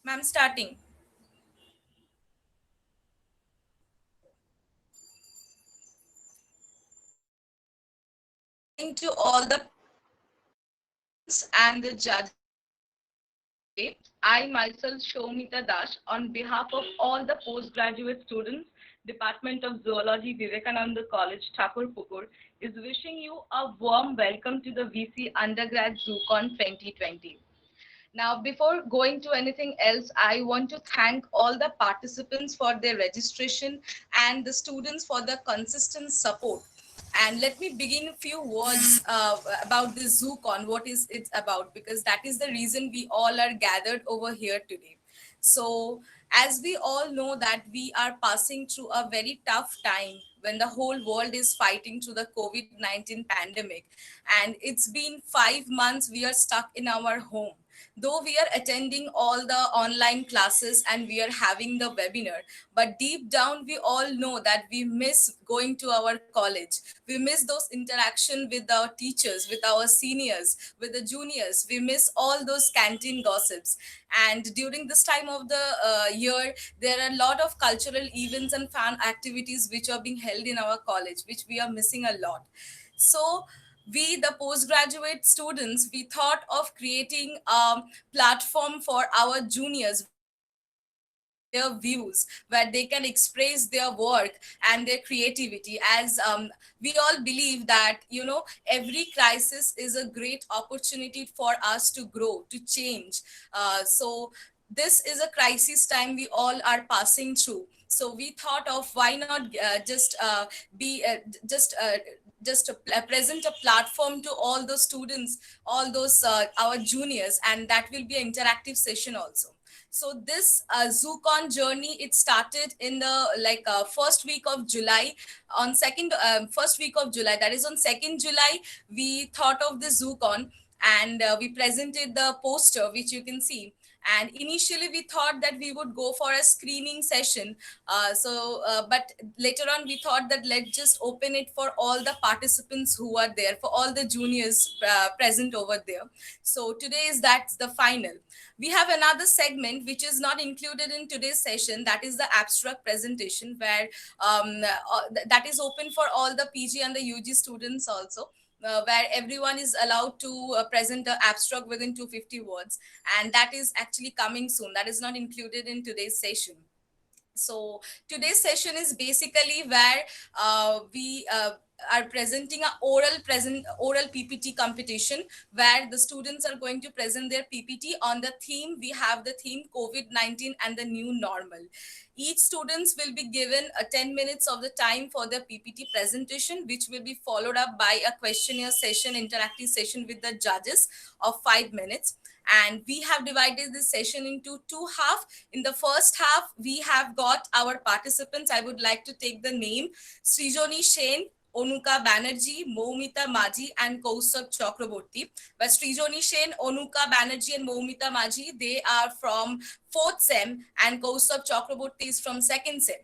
Ma'am, starting. Morning to all the and the judges today. I myself, Shomita Dash, on behalf of all the postgraduate students, Department of Zoology, Vivekananda College, Thakurpukur, is wishing you a warm welcome to the VC Undergrad ZooCon 2020. Now, before going to anything else, I want to thank all the participants for their registration and the students for the consistent support. And let me begin a few words about this ZooCon, what is it about, because that is the reason we all are gathered over here today. So, as we all know that we are passing through a very tough time when the whole world is fighting through the COVID-19 pandemic, and it's been 5 months we are stuck in our home. Though we are attending all the online classes and we are having the webinar, but deep down we all know that we miss going to our college. We miss those interaction with our teachers, with our seniors, with the juniors. We miss all those canteen gossips. And during this time of the year, there are a lot of cultural events and fun activities which are being held in our college, which we are missing a lot. So we, the postgraduate students, we thought of creating a platform for our juniors their views, where they can express their work and their creativity. As we all believe that, every crisis is a great opportunity for us to grow, to change. So this is a crisis time we all are passing through. So we thought of why not be just present a platform to all those students, all those our juniors, and that will be an interactive session also. So this ZooCon journey, it started in the first week of July. On first week of July, that is on 2nd July, we thought of the ZooCon, and we presented the poster, which you can see. And initially we thought that we would go for a screening session, but later on we thought that let's just open it for all the participants who are there, for all the juniors present over there. So today is that's the final. We have another segment which is not included in today's session, that is the abstract presentation, where that is open for all the PG and the UG students also, where everyone is allowed to present the abstract within 250 words, and that is actually coming soon. That is not included in today's session. So today's session is basically where we are presenting a oral PPT competition, where the students are going to present their PPT on the theme. We have the theme COVID-19 and the new normal. Each students will be given 10 minutes of the time for the PPT presentation, which will be followed up by a questionnaire session, interactive session with the judges of 5 minutes. And we have divided this session into two halves. In the first half, we have got our participants. I would like to take the name: Srijoni Sen, Onuka Banerjee, Moumita Maji, and Kausab Chakraborty. But Srijoni Sen, Onuka Banerjee, and Moumita Maji, they are from 4th SEM, and Kausab Chakraborty is from 2nd SEM.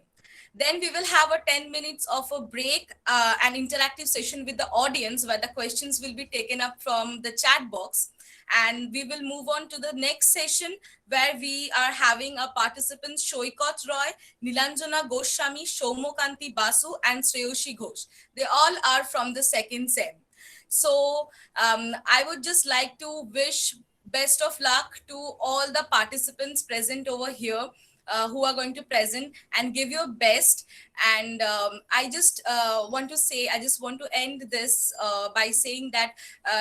Then we will have a 10 minutes of a break, an interactive session with the audience, where the questions will be taken up from the chat box. And we will move on to the next session, where we are having a participants Shoikot Roy, Nilanjana Goswami, Shomokanti Basu, and Shreyoshi Ghosh. They all are from the 2nd SEM. So I would just like to wish best of luck to all the participants present over here, who are going to present, and give your best. And I just want to say, I just want to end this by saying that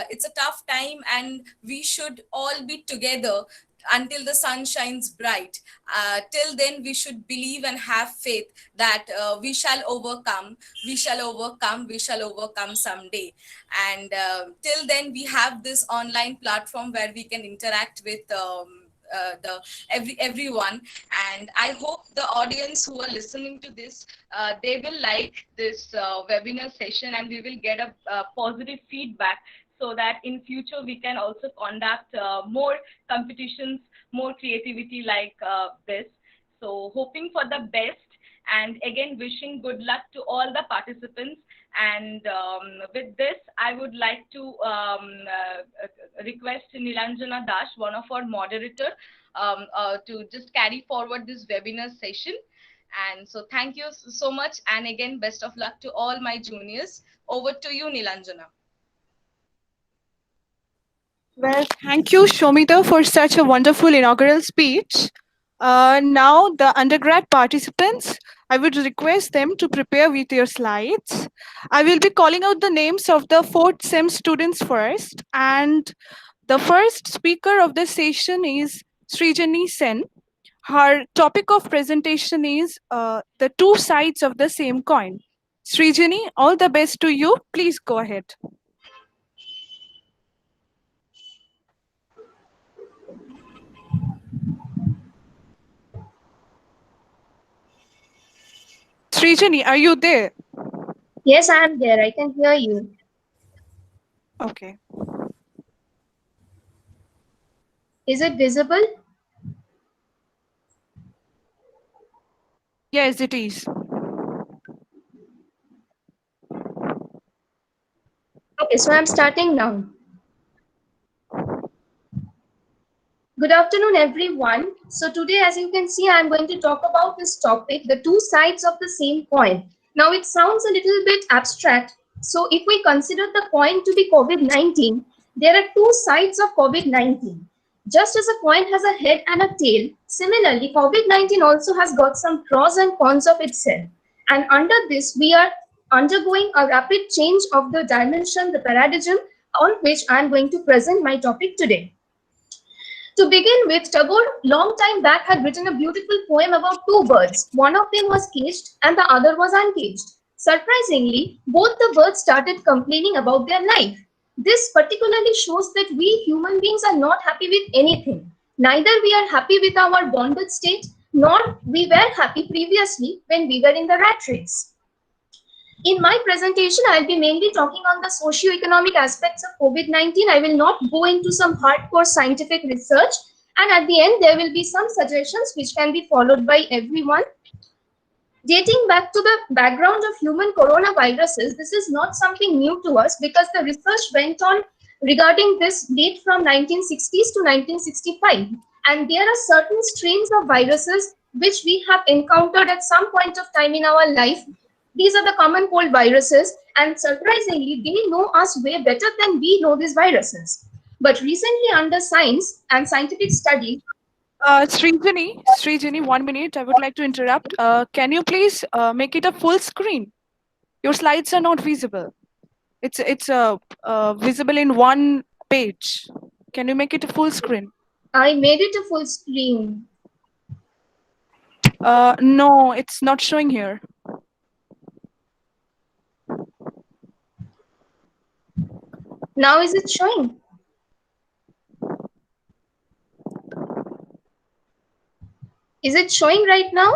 it's a tough time, and we should all be together until the sun shines bright. Till then, we should believe and have faith that we shall overcome, we shall overcome, we shall overcome someday. And till then, we have this online platform where we can interact with the everyone. And I hope the audience who are listening to this, they will like this webinar session, and we will get a positive feedback, so that in future we can also conduct more competitions, more creativity like this. So hoping for the best, and again wishing good luck to all the participants. And with this, I would like to request Nilanjana Dash, one of our moderator, to just carry forward this webinar session. And so thank you so much. And again, best of luck to all my juniors. Over to you, Nilanjana. Well, thank you, Shomita, for such a wonderful inaugural speech. Now, the undergrad participants, I would request them to prepare with your slides. I will be calling out the names of the fourth SEM students first. And the first speaker of the session is Srijani Sen. Her topic of presentation is the two sides of the same coin. Srijani, all the best to you. Please go ahead. Srijani, are you there? Yes, I am there. I can hear you. Okay. Is it visible? Yes, it is. Okay, so I'm starting now. Good afternoon, everyone. So today, as you can see, I'm going to talk about this topic, the two sides of the same coin. Now, it sounds a little bit abstract. So if we consider the coin to be COVID-19, there are two sides of COVID-19. Just as a coin has a head and a tail, similarly, COVID-19 also has got some pros and cons of itself. And under this, we are undergoing a rapid change of the dimension, the paradigm on which I'm going to present my topic today. To begin with, Tagore, long time back, had written a beautiful poem about two birds. One of them was caged and the other was uncaged. Surprisingly, both the birds started complaining about their life. This particularly shows that we human beings are not happy with anything. Neither we are happy with our bonded state, nor we were happy previously when we were in the rat race. In my presentation, I'll be mainly talking on the socio-economic aspects of COVID-19. I will not go into some hardcore scientific research. And at the end, there will be some suggestions which can be followed by everyone. Dating back to the background of human coronaviruses, this is not something new to us because the research went on regarding this date from 1960s to 1965. And there are certain strains of viruses which we have encountered at some point of time in our life. These are the common cold viruses, and surprisingly, they know us way better than we know these viruses. But recently, under science and scientific study, Srijani, 1 minute. I would like to interrupt. Can you please make it a full screen? Your slides are not visible. It's visible in one page. Can you make it a full screen? I made it a full screen. No, it's not showing here. Now is it showing? Is it showing right now?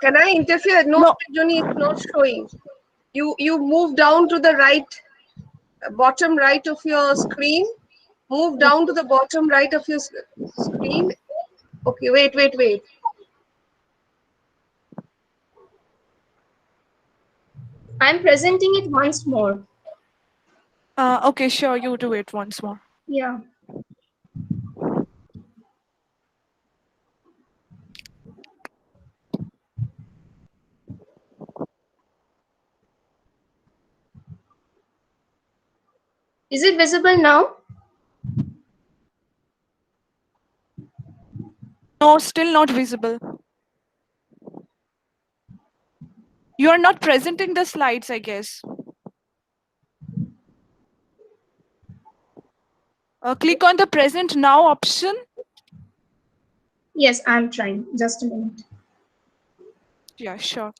Can I interfere? No, No. Srijani, it's not showing. You move down to the right, bottom right of your screen. Move down to the bottom right of your screen. Okay, wait. I'm presenting it once more. Okay, sure. You do it once more. Yeah. Is it visible now? No, still not visible. You are not presenting the slides, I guess. Click on the present now option. Yes, I'm trying. Just a minute. Yeah, sure.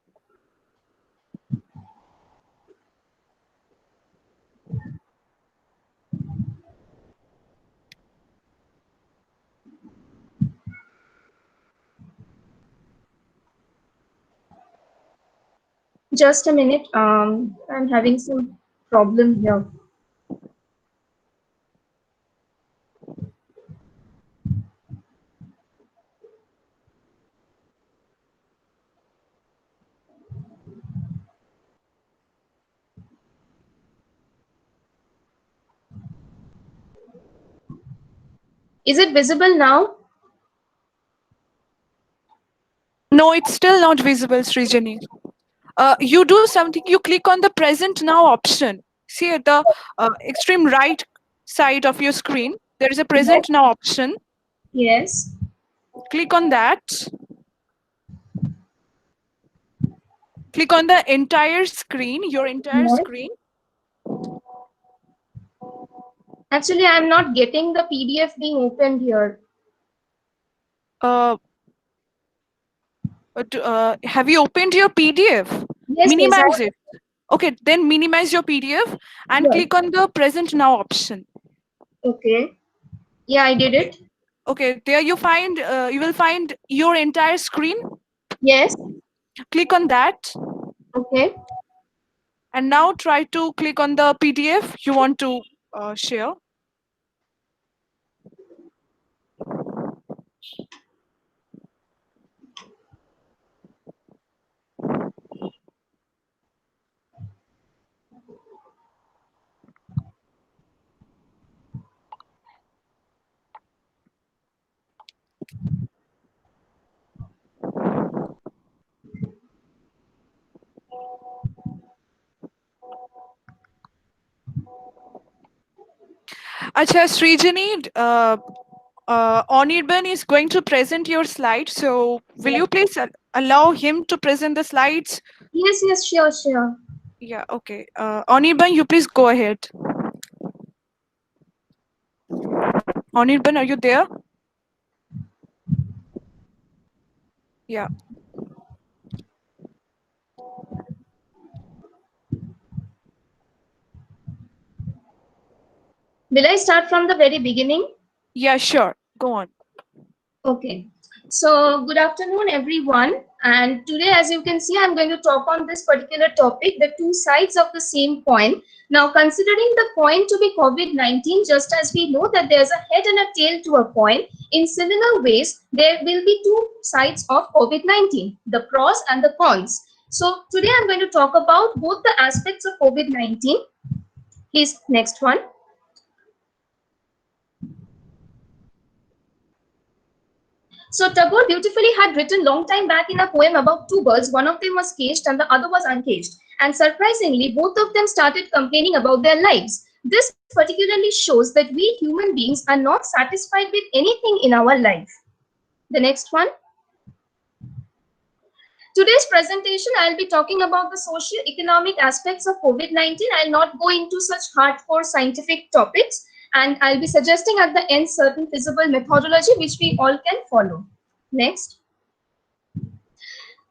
Just a minute. I'm having some problem here. Is it visible now? No, it's still not visible, Srijani. You do something, you click on the present now option. See at the extreme right side of your screen, there is a Yes. present now option. Yes. Click on that. Click on the entire screen, your entire Yes. screen. Actually, I'm not getting the PDF being opened here. Uh, have you opened your PDF? Yes, yes, Minimize it. Okay, then minimize your PDF and yes. click on the present now option. Okay. Yeah, I did Okay. it. Okay, there you will find your entire screen. Yes. Click on that Okay. and now try to click on the PDF you want to share. Acha, Srijani, Anirban is going to present your slides. So will Yes. you please allow him to present the slides? Yes, yes, sure, sure. Yeah, okay. Anirban, you please go ahead. Anirban, are you there? Yeah. Will I start from the very beginning? Yeah, sure. Go on. Okay. So, good afternoon, everyone. And today, as you can see, I'm going to talk on this particular topic, the two sides of the same coin. Now, considering the coin to be COVID-19, just as we know that there's a head and a tail to a coin, in similar ways, there will be two sides of COVID-19, the pros and the cons. So, today I'm going to talk about both the aspects of COVID-19. Please, next one. So Tagore beautifully had written long time back in a poem about two birds. One of them was caged and the other was uncaged. And surprisingly, both of them started complaining about their lives. This particularly shows that we human beings are not satisfied with anything in our life. The next one. Today's presentation, I'll be talking about the socio-economic aspects of COVID-19. I'll not go into such hardcore scientific topics, and I'll be suggesting at the end certain feasible methodology which we all can follow. Next.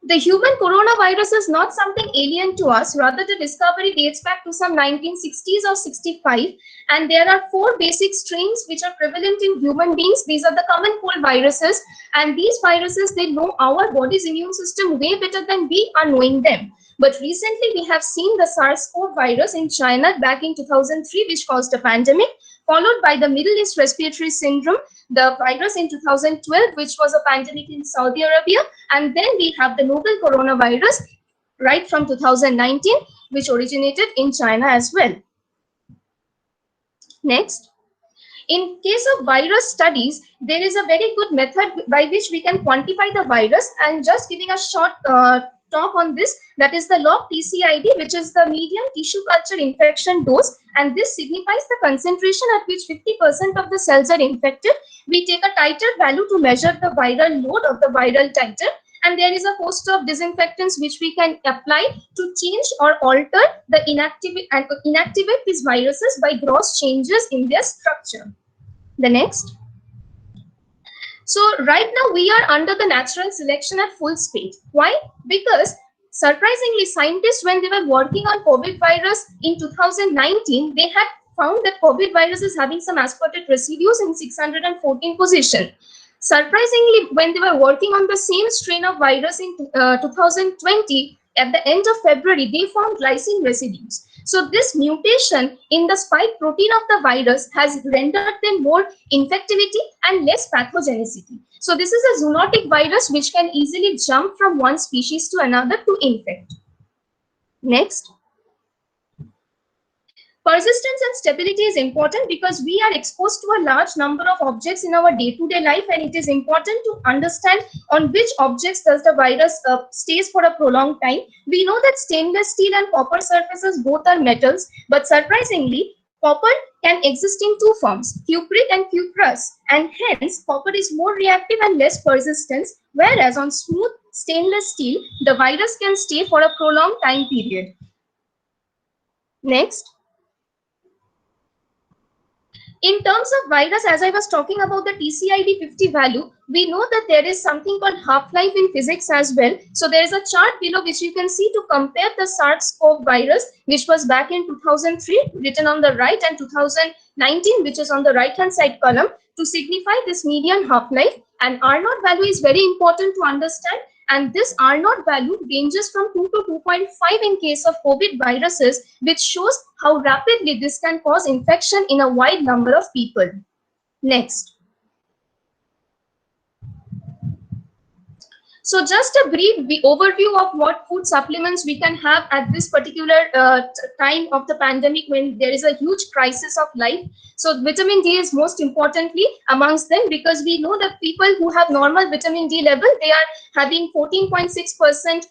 The human coronavirus is not something alien to us. Rather, the discovery dates back to some 1960s or 65. And there are four basic strains which are prevalent in human beings. These are the common cold viruses. And these viruses, they know our body's immune system way better than we are knowing them. But recently, we have seen the SARS-CoV virus in China back in 2003, which caused a pandemic, followed by the Middle East Respiratory Syndrome, the virus in 2012, which was a pandemic in Saudi Arabia. And then we have the novel coronavirus right from 2019, which originated in China as well. Next. In case of virus studies, there is a very good method by which we can quantify the virus, and just giving a short talk on this, that is the log TCID, which is the median tissue culture infection dose, and this signifies the concentration at which 50% of the cells are infected. We take a titer value to measure the viral load of the viral titer, and there is a host of disinfectants which we can apply to change or alter the inactivate these viruses by gross changes in their structure. The next. So right now we are under the natural selection at full speed. Why? Because surprisingly, scientists, when they were working on COVID virus in 2019, they had found that COVID virus is having some aspartate residues in 614 position. Surprisingly, when they were working on the same strain of virus in 2020, at the end of February, they found glycine residues. So this mutation in the spike protein of the virus has rendered them more infectivity and less pathogenicity. So this is a zoonotic virus which can easily jump from one species to another to infect. Next. Persistence and stability is important because we are exposed to a large number of objects in our day-to-day life, and it is important to understand on which objects does the virus stays for a prolonged time. We know that stainless steel and copper surfaces both are metals, but surprisingly, copper can exist in two forms, cupric and cuprous, and hence copper is more reactive and less persistent, whereas on smooth stainless steel, the virus can stay for a prolonged time period. Next. In terms of virus, as I was talking about the TCID50 value, we know that there is something called half-life in physics as well. So there is a chart below which you can see to compare the SARS-CoV virus, which was back in 2003, written on the right, and 2019, which is on the right-hand side column, to signify this median half-life. And R0 value is very important to understand. And this R0 value ranges from 2 to 2.5 in case of COVID viruses, which shows how rapidly this can cause infection in a wide number of people. Next. So just a brief overview of what food supplements we can have at this particular time of the pandemic when there is a huge crisis of life. So vitamin D is most importantly amongst them, because we know that people who have normal vitamin D level, they are having 14.6%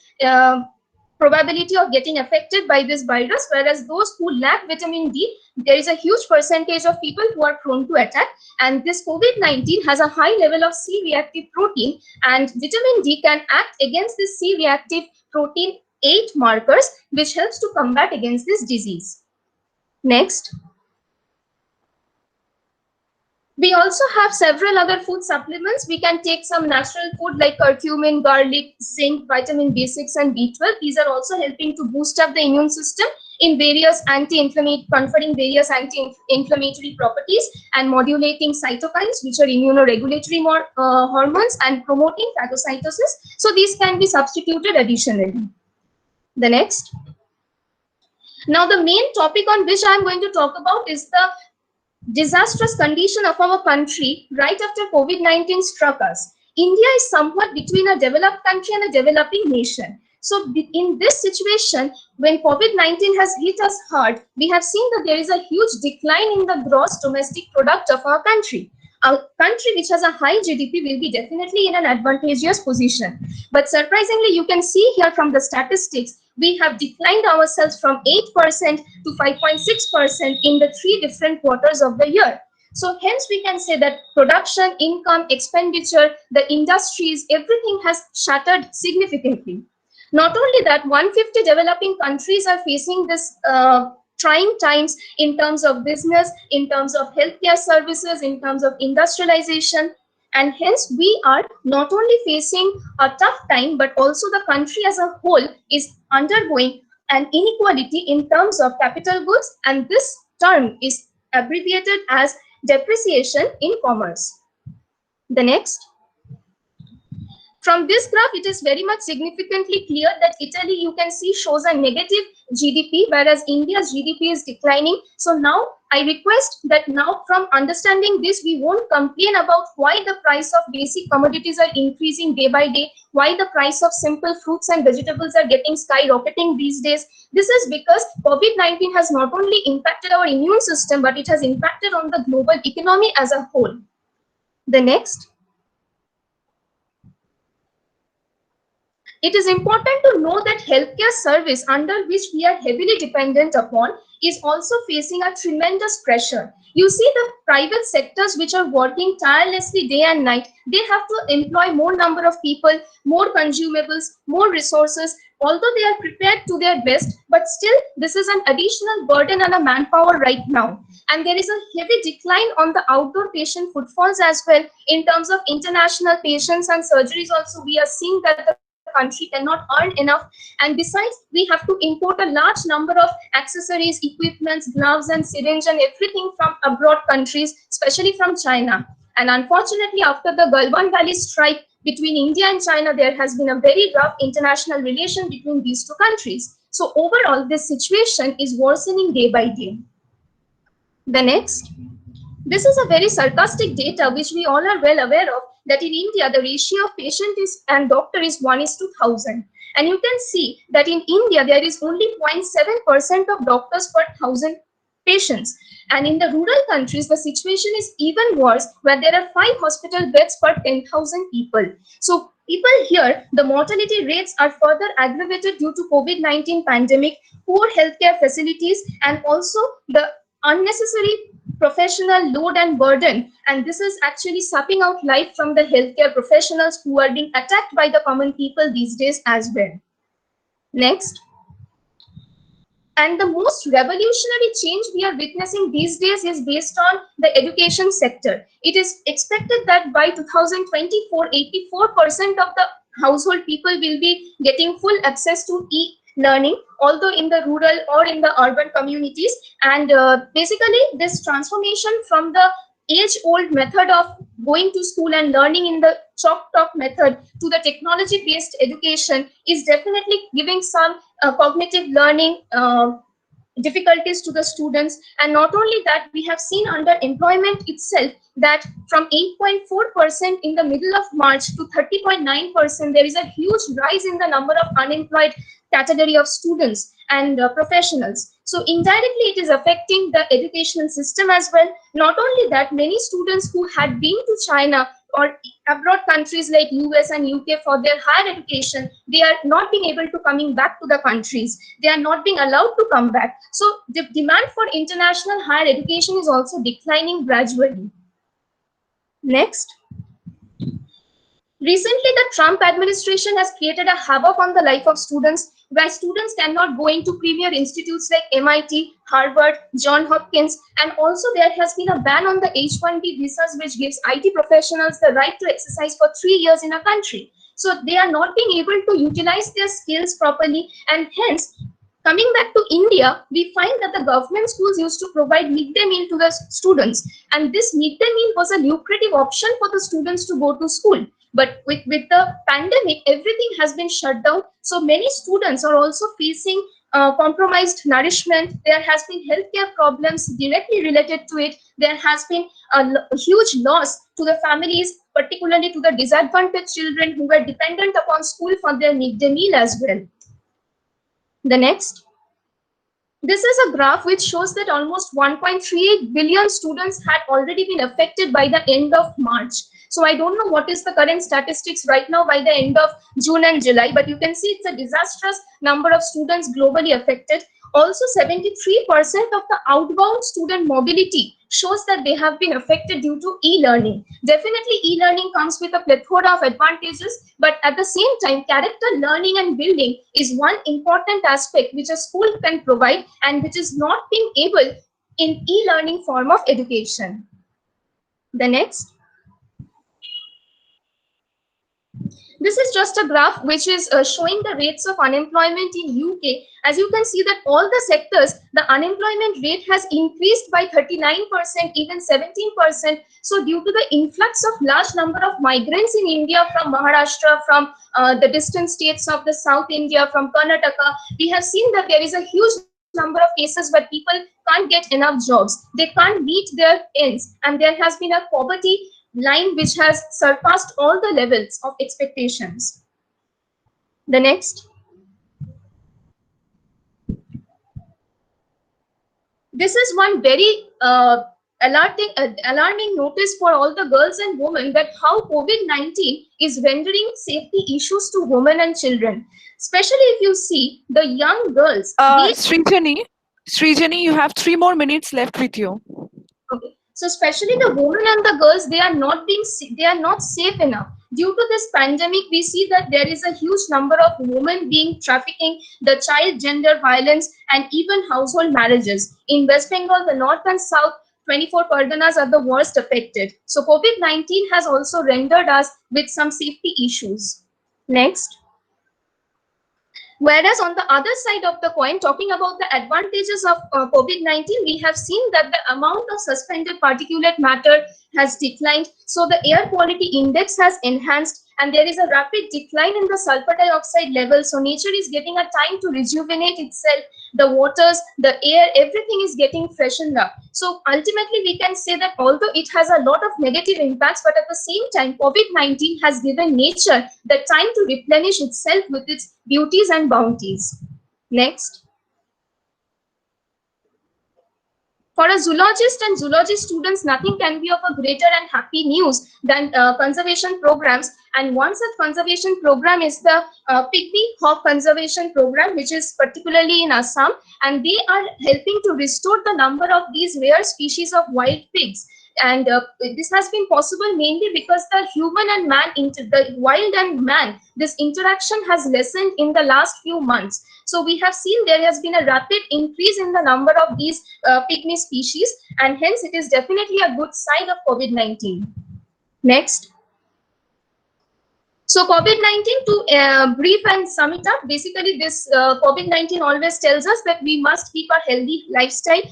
probability of getting affected by this virus, whereas those who lack vitamin D, there is a huge percentage of people who are prone to attack. And this COVID-19 has a high level of C-reactive protein, and vitamin D can act against this C-reactive protein 8 markers, which helps to combat against this disease. Next. We also have several other food supplements. We can take some natural food like curcumin, garlic, zinc, vitamin B6 and B12. These are also helping to boost up the immune system in various conferring various anti-inflammatory properties and modulating cytokines, which are immunoregulatory hormones, and promoting phagocytosis. So these can be substituted additionally. The next. Now the main topic on which I am going to talk about is the disastrous condition of our country right after COVID-19 struck us. India is somewhat between a developed country and a developing nation. So in this situation, when COVID-19 has hit us hard, we have seen that there is a huge decline in the gross domestic product of our country. A country which has a high GDP will be definitely in an advantageous position. But surprisingly, you can see here from the statistics, we have declined ourselves from 8% to 5.6% in the 3 different quarters of the year. So hence we can say that production, income, expenditure, the industries, everything has shattered significantly. Not only that, 150 developing countries are facing this trying times in terms of business, in terms of healthcare services, in terms of industrialization. And hence we are not only facing a tough time, but also the country as a whole is undergoing an inequality in terms of capital goods. And this term is abbreviated as depreciation in commerce. The next. From this graph, it is very much significantly clear that Italy, you can see, shows a negative GDP, whereas India's GDP is declining. So now I request that now from understanding this, we won't complain about why the price of basic commodities are increasing day by day, why the price of simple fruits and vegetables are getting skyrocketing these days. This is because COVID-19 has not only impacted our immune system, but it has impacted on the global economy as a whole. The next. It is important to know that healthcare service under which we are heavily dependent upon is also facing a tremendous pressure. You see the private sectors which are working tirelessly day and night, they have to employ more number of people, more consumables, more resources, although they are prepared to their best, but still this is an additional burden on a manpower right now. And there is a heavy decline on the outdoor patient footfalls as well. In terms of international patients and surgeries also, we are seeing that the country cannot earn enough, and besides we have to import a large number of accessories, equipments, gloves and syringe and everything from abroad countries, especially from China. And unfortunately, after the Galwan Valley strike between India and China, there has been a very rough international relation between these two countries. So overall, this situation is worsening day by day. The next. This is a very sarcastic data which we all are well aware of, that in India, the ratio of patient and doctor is 1:1000. And you can see that in India, there is only 0.7% of doctors per 1000 patients. And in the rural countries, the situation is even worse, where there are 5 hospital beds per 10,000 people. So people here, the mortality rates are further aggravated due to COVID-19 pandemic, poor healthcare facilities, and also the unnecessary professional load and burden. And this is actually sucking out life from the healthcare professionals who are being attacked by the common people these days as well. Next. And the most revolutionary change we are witnessing these days is based on the education sector. It is expected that by 2024, 84% of the household people will be getting full access to e-learning, although in the rural or in the urban communities. And basically, this transformation from the age-old method of going to school and learning in the chalk talk method to the technology-based education is definitely giving some cognitive learning difficulties to the students. And not only that, we have seen under employment itself that from 8.4% in the middle of March to 30.9%, there is a huge rise in the number of unemployed category of students and professionals. So indirectly, it is affecting the educational system as well. Not only that, many students who had been to China or abroad countries like US and UK for their higher education, they are not being able to coming back to the countries. They are not being allowed to come back. So the demand for international higher education is also declining gradually. Next. Recently, the Trump administration has created a havoc on the life of students, where students cannot go into premier institutes like MIT, Harvard, Johns Hopkins, and also there has been a ban on the H-1B visas, which gives IT professionals the right to exercise for 3 years in a country. So they are not being able to utilize their skills properly, and hence, coming back to India, we find that the government schools used to provide midday meal to the students, and this midday meal was a lucrative option for the students to go to school. But with the pandemic, everything has been shut down. So many students are also facing compromised nourishment. There has been healthcare problems directly related to it. There has been a huge loss to the families, particularly to the disadvantaged children who were dependent upon school for their midday meal as well. The next. This is a graph which shows that almost 1.38 billion students had already been affected by the end of March. So I don't know what is the current statistics right now by the end of June and July, but you can see it's a disastrous number of students globally affected. Also, 73% of the outbound student mobility shows that they have been affected due to e-learning. Definitely, e-learning comes with a plethora of advantages, but at the same time, character learning and building is one important aspect which a school can provide and which is not being able in e-learning form of education. The next. This is just a graph which is showing the rates of unemployment in UK. As you can see that all the sectors, the unemployment rate has increased by 39%, even 17%. So due to the influx of large number of migrants in India from Maharashtra, from the distant states of the South India, from Karnataka, we have seen that there is a huge number of cases where people can't get enough jobs. They can't meet their ends, and there has been a poverty line which has surpassed all the levels of expectations. The next. This is one very alarming notice for all the girls and women, that how COVID-19 is rendering safety issues to women and children. Especially if you see the young girls. Srijani, you have 3 more minutes left with you. Okay. So especially the women and the girls, they are not safe enough. Due to this pandemic, we see that there is a huge number of women being trafficking, the child gender violence, and even household marriages. In West Bengal, the north and south 24 Parganas are the worst affected. So COVID-19 has also rendered us with some safety issues. Next. Whereas on the other side of the coin, talking about the advantages of COVID-19, we have seen that the amount of suspended particulate matter has declined. So the air quality index has enhanced, and there is a rapid decline in the sulfur dioxide level. So nature is getting a time to rejuvenate itself. The waters, the air, everything is getting freshened up. So ultimately, we can say that although it has a lot of negative impacts, but at the same time, COVID-19 has given nature the time to replenish itself with its beauties and bounties. Next. For a zoologist and zoology students, nothing can be of a greater and happy news than conservation programs. And one such conservation program is the Pygmy Hawk Conservation Program, which is particularly in Assam, and they are helping to restore the number of these rare species of wild pigs. And this has been possible mainly because the human and man, the wild and man, this interaction has lessened in the last few months. So we have seen there has been a rapid increase in the number of these pygmy species, and hence it is definitely a good sign of COVID-19. Next. So COVID-19, to brief and sum it up, basically this COVID-19 always tells us that we must keep a healthy lifestyle.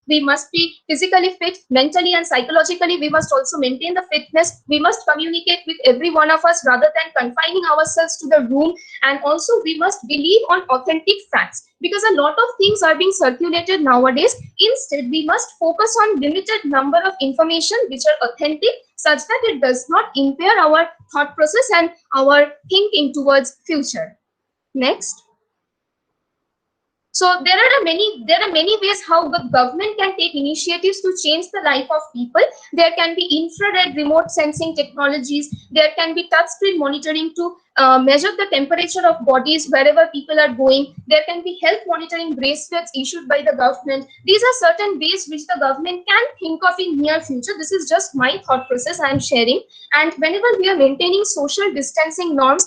We must be physically fit, mentally and psychologically. We must also maintain the fitness. We must communicate with every one of us rather than confining ourselves to the room. And also we must believe on authentic facts, because a lot of things are being circulated nowadays. Instead, we must focus on limited number of information which are authentic, such that it does not impair our thought process and our thinking towards future. Next. So there are many ways how the government can take initiatives to change the life of people. There can be infrared remote sensing technologies. There can be touchscreen monitoring to measure the temperature of bodies wherever people are going. There can be health monitoring bracelets issued by the government. These are certain ways which the government can think of in near future. This is just my thought process I am sharing. And whenever we are maintaining social distancing norms,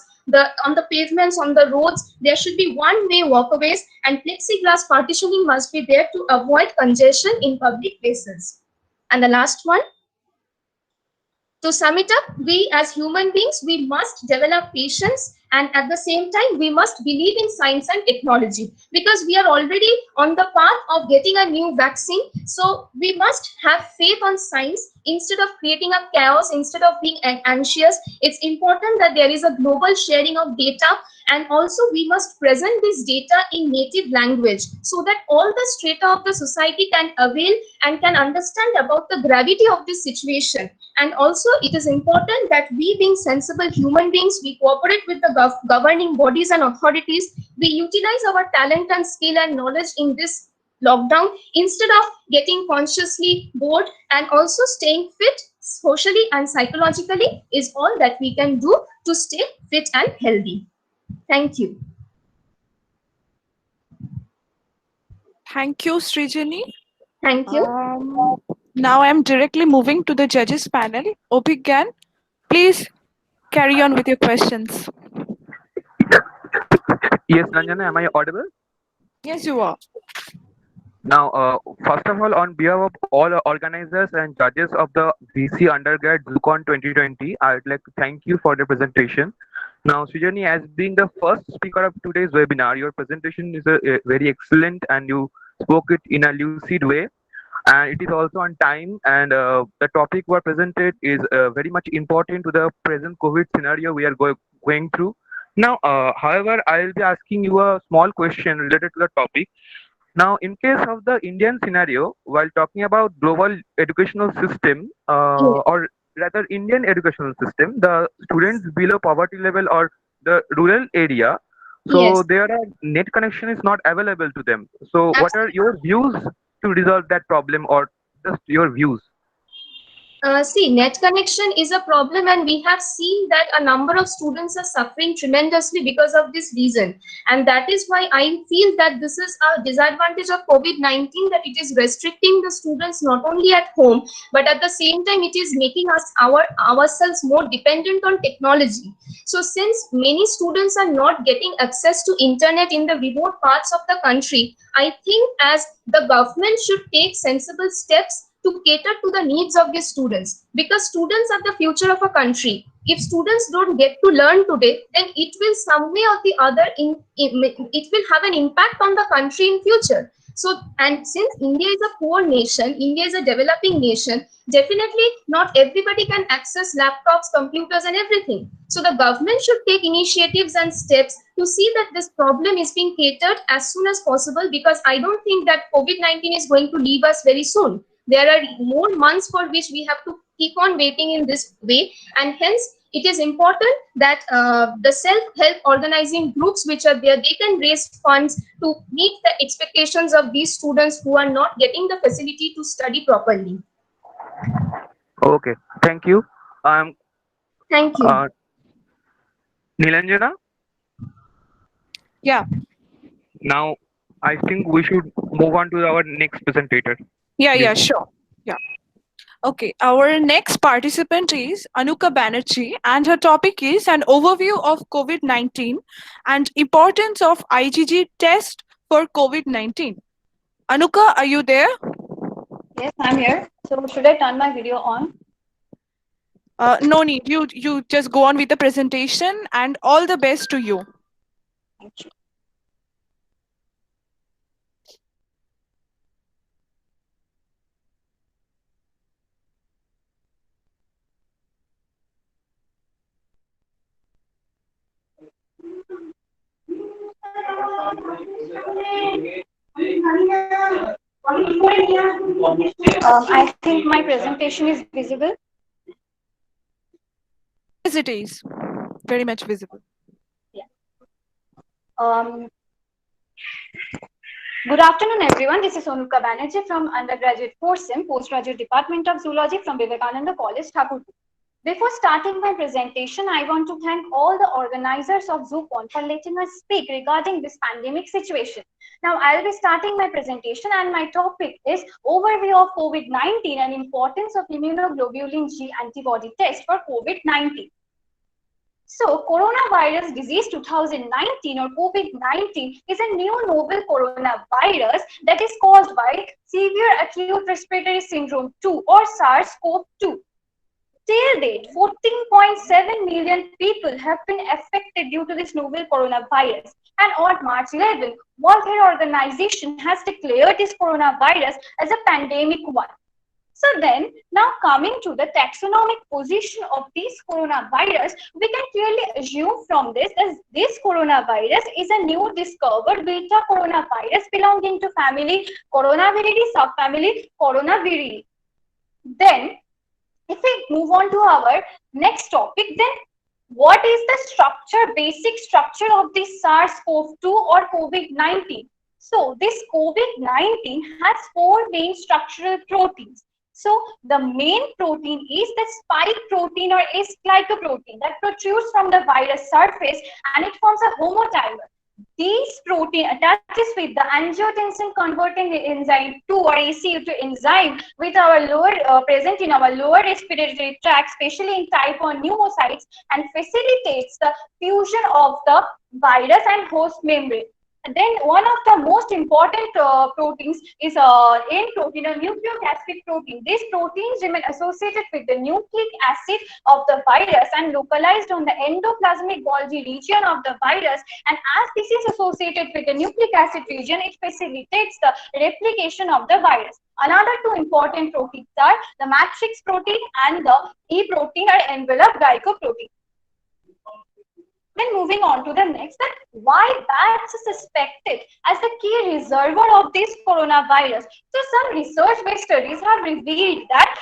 on the pavements, on the roads, there should be one-way walkways, and plexiglass partitioning must be there to avoid congestion in public places. And the last one, to sum it up, we as human beings, we must develop patience, and at the same time, we must believe in science and technology, because we are already on the path of getting a new vaccine. So we must have faith on science instead of creating a chaos, instead of being anxious. It's important that there is a global sharing of data, and also we must present this data in native language so that all the strata of the society can avail and can understand about the gravity of this situation. And also it is important that we, being sensible human beings, we cooperate with the governing bodies and authorities. We utilize our talent and skill and knowledge in this lockdown instead of getting consciously bored, and also staying fit socially and psychologically is all that we can do to stay fit and healthy. Thank you. Thank you, Srijani. Thank you. Now I'm directly moving to the judges panel. Obhigyan, please carry on with your questions. Yes, Ranjana, am I audible? Yes, you are. Now, first of all, on behalf of all organizers and judges of the VC Undergrad ZooCon 2020, I would like to thank you for the presentation. Now, Srijani, as being the first speaker of today's webinar, your presentation is very excellent, and you spoke it in a lucid way, and it is also on time, and the topic we presented is very much important to the present COVID scenario we are going through. Now, however, I will be asking you a small question related to the topic. Now, in case of the Indian scenario, while talking about global educational system, or rather Indian educational system, the students below poverty level or the rural area, so Yes. their net connection is not available to them. So what are your views to resolve that problem, or just your views? See, net connection is a problem, and we have seen that a number of students are suffering tremendously because of this reason. And that is why I feel that this is a disadvantage of COVID-19, that it is restricting the students not only at home, but at the same time, it is making us ourselves more dependent on technology. So since many students are not getting access to internet in the remote parts of the country, I think as the government should take sensible steps to cater to the needs of the students, because students are the future of a country. If students don't get to learn today, then it will some way or the other it will have an impact on the country in future. So, and since India is a poor nation, India is a developing nation, definitely not everybody can access laptops, computers and everything. So the government should take initiatives and steps to see that this problem is being catered as soon as possible, because I don't think that COVID-19 is going to leave us very soon. There are more months for which we have to keep on waiting in this way, and hence it is important that the self-help organizing groups which are there, they can raise funds to meet the expectations of these students who are not getting the facility to study properly. Okay, thank you. Thank you. Nilanjana, Yeah, now I think we should move on to our next presenter. yeah, sure. Yeah. Okay, our next participant is Anuka Banerjee, and her topic is an overview of COVID-19 and importance of IgG test for COVID-19. Anuka, are you there? Yes, I'm here. So should I turn my video on? No need. You just go on with the presentation, and all the best to you. Thank you. I think my presentation is visible. Yes, it is very much visible. Um, Good afternoon, everyone. This is Anuka Banerjee from undergraduate course in Postgraduate Department of Zoology from Vivekananda College, Thakur. Before starting my presentation, I want to thank all the organizers of ZooCon for letting us speak regarding this pandemic situation. Now, I'll be starting my presentation, and my topic is overview of COVID-19 and importance of immunoglobulin G antibody test for COVID-19. So, coronavirus disease 2019 or COVID-19 is a new novel coronavirus that is caused by severe acute respiratory syndrome 2 or SARS-CoV-2. Till date, 14.7 million people have been affected due to this novel coronavirus. And on March 11, World Health Organization has declared this coronavirus as a pandemic one. So then, now coming to the taxonomic position of this coronavirus, we can clearly assume from this that this coronavirus is a new discovered beta coronavirus belonging to family Coronaviridae, subfamily Coronaviridae. Then, if we move on to our next topic, then what is the structure, basic structure of this SARS-CoV-2 or COVID-19? So this COVID-19 has four main structural proteins. So the main protein is the spike protein or S-glycoprotein that protrudes from the virus surface, and it forms a homotimer. This protein attaches with the angiotensin converting enzyme 2 or ACE2 enzyme with our lower present in our lower respiratory tract, especially in type 1 pneumocytes, and facilitates the fusion of the virus and host membrane. And then one of the most important proteins is N protein, a nucleic acid protein. These proteins remain associated with the nucleic acid of the virus and localized on the endoplasmic Golgi region of the virus. And as this is associated with the nucleic acid region, it facilitates the replication of the virus. Another two important proteins are the matrix protein and the E protein or envelope glycoprotein. Then moving on to the next, that why bats are suspected as the key reservoir of this coronavirus. So some research-based studies have revealed that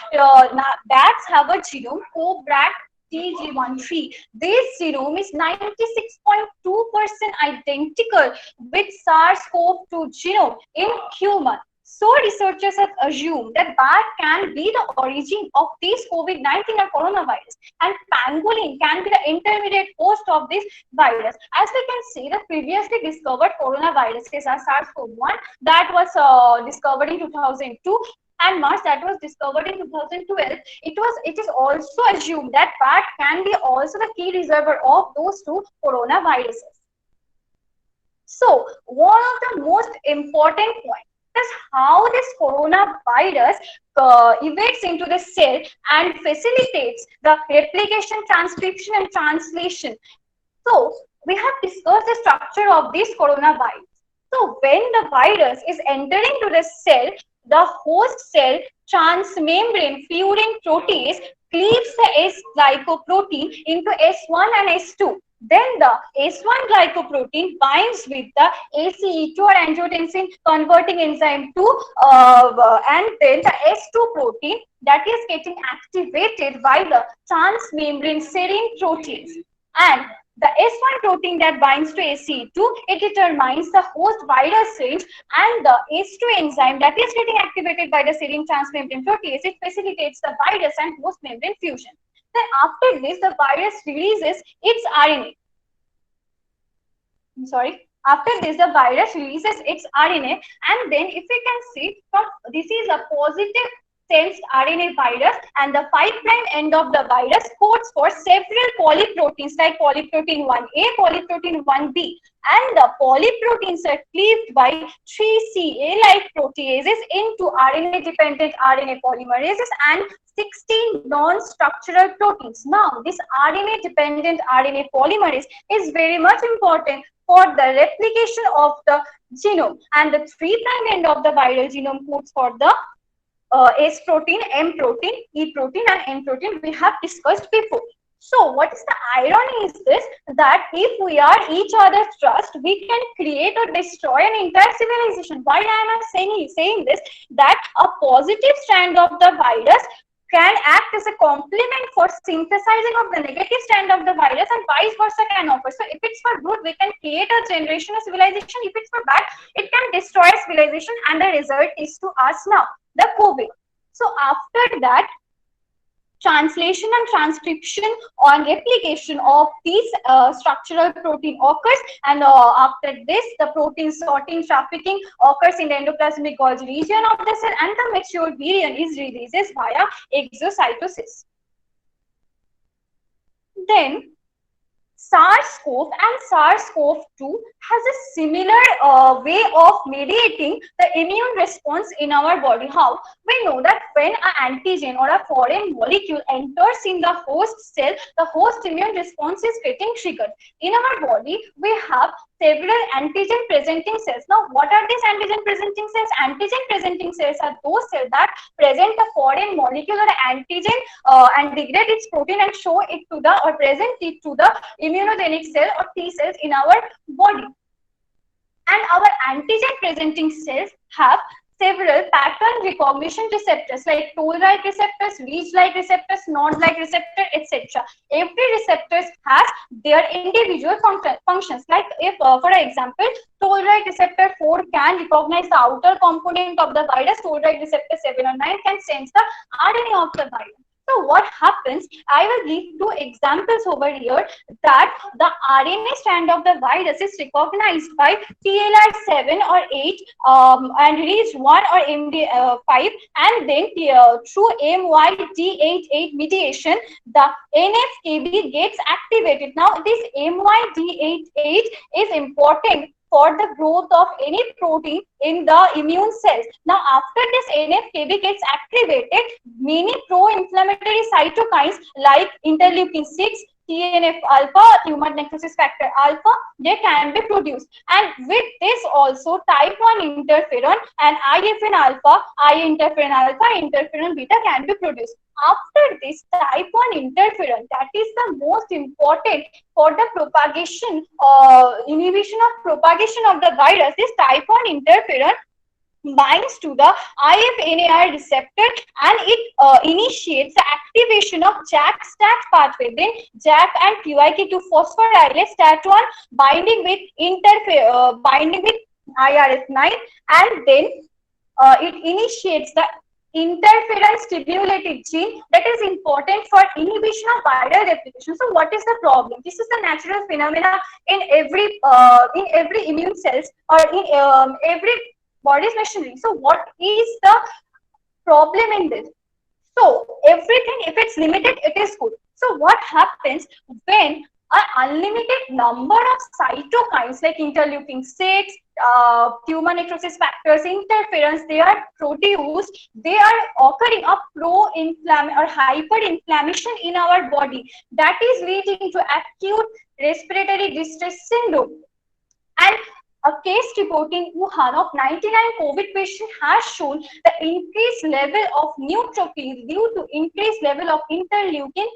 bats have a genome CoBRAC TG13. This genome is 96.2% identical with SARS-CoV-2 genome in human. So researchers have assumed that bat can be the origin of this COVID-19 or coronavirus, and pangolin can be the intermediate host of this virus. As we can see, the previously discovered coronaviruses are SARS-CoV-1 that was discovered in 2002, and MERS that was discovered in 2012. It is also assumed that bat can be also the key reservoir of those two coronaviruses. So one of the most important points is how this coronavirus evades into the cell and facilitates the replication, transcription, and translation. So we have discussed the structure of this coronavirus. So when the virus is entering to the cell, the host cell transmembrane furin protease cleaves the S-glycoprotein into S1 and S2. Then the S1 glycoprotein binds with the ACE2 or angiotensin converting enzyme 2, and then the S2 protein that is getting activated by the transmembrane serine proteins. And the S1 protein that binds to ACE2, it determines the host virus range, and the S2 enzyme that is getting activated by the serine transmembrane protease, it facilitates the virus and host membrane fusion. Then after this, the virus releases its RNA. After this, the virus releases its RNA, and then if we can see, from this is a positive sensed RNA virus, and the 5' end of the virus codes for several polyproteins like polyprotein 1A, polyprotein 1B, and the polyproteins are cleaved by 3CA-like proteases into RNA-dependent RNA polymerases and 16 non-structural proteins. Now, this RNA-dependent RNA polymerase is very much important for the replication of the genome, and the 3' end of the viral genome codes for the S protein, M protein, E protein, and N protein we have discussed before. So what is the irony is this, that if we are each other's trust, we can create or destroy an entire civilization. Why am I saying this? That a positive strand of the virus can act as a complement for synthesizing of the negative strand of the virus, and vice versa can occur. So if it's for good, we can create a generation of civilization. If it's for bad, it can destroy a civilization, and the result is to us now, the COVID. So after that, translation and transcription on replication of these structural protein occurs, and after this, the protein sorting, trafficking occurs in the endoplasmic Golgi region of the cell, and the mature virion is released via exocytosis. Then SARS-CoV and SARS-CoV-2 has a similar way of mediating the immune response in our body. How? We know that when an antigen or a foreign molecule enters in the host cell, the host immune response is getting triggered. In our body, we have several antigen presenting cells. Now, what are these antigen presenting cells? Antigen presenting cells are those cells that present a foreign molecule or antigen and degrade its protein and show it to the, or present it to the immunogenic cell or T cells in our body. And our antigen presenting cells have several pattern recognition receptors like toll-like receptors, leech-like receptors, node-like receptor, etc. Every receptor has their individual functions. Like if, for example, toll-like receptor 4 can recognize the outer component of the virus, toll-like receptor 7 or 9 can sense the RNA of the virus. So what happens, I will give 2 examples over here, that the RNA strand of the virus is recognized by TLR7 or 8 and release 1 or MD5, and then through MYD88 mediation, the NFKB gets activated. Now this MYD88 is important for the growth of any protein in the immune cells. Now, after this NFKB gets activated, many pro-inflammatory cytokines like interleukin-6, TNF alpha, tumor necrosis factor alpha, they can be produced. And with this also, type 1 interferon and IFN alpha, interferon alpha, interferon beta can be produced. After this, type 1 interferon, that is the most important for the propagation, inhibition of propagation of the virus. This type 1 interferon binds to the IFNAR receptor, and it initiates the activation of JAK-STAT pathway. Then JAK and QIK2 phosphorylase STAT1 binding with IRF9, and then it initiates the interferon stimulated gene that is important for inhibition of viral replication. So what is the problem? This is the natural phenomena in every immune cells or in every body's machinery. So what is the problem in this? So everything, if it's limited, it is good. So what happens when an unlimited number of cytokines like interleukin-6, tumor necrosis factors, interferons, they are produced, they are occurring a pro-inflammation or hyperinflammation in our body, that is leading to acute respiratory distress syndrome. And a case report in Wuhan of 99 COVID patients has shown the increased level of neutrophils due to increased level of interleukin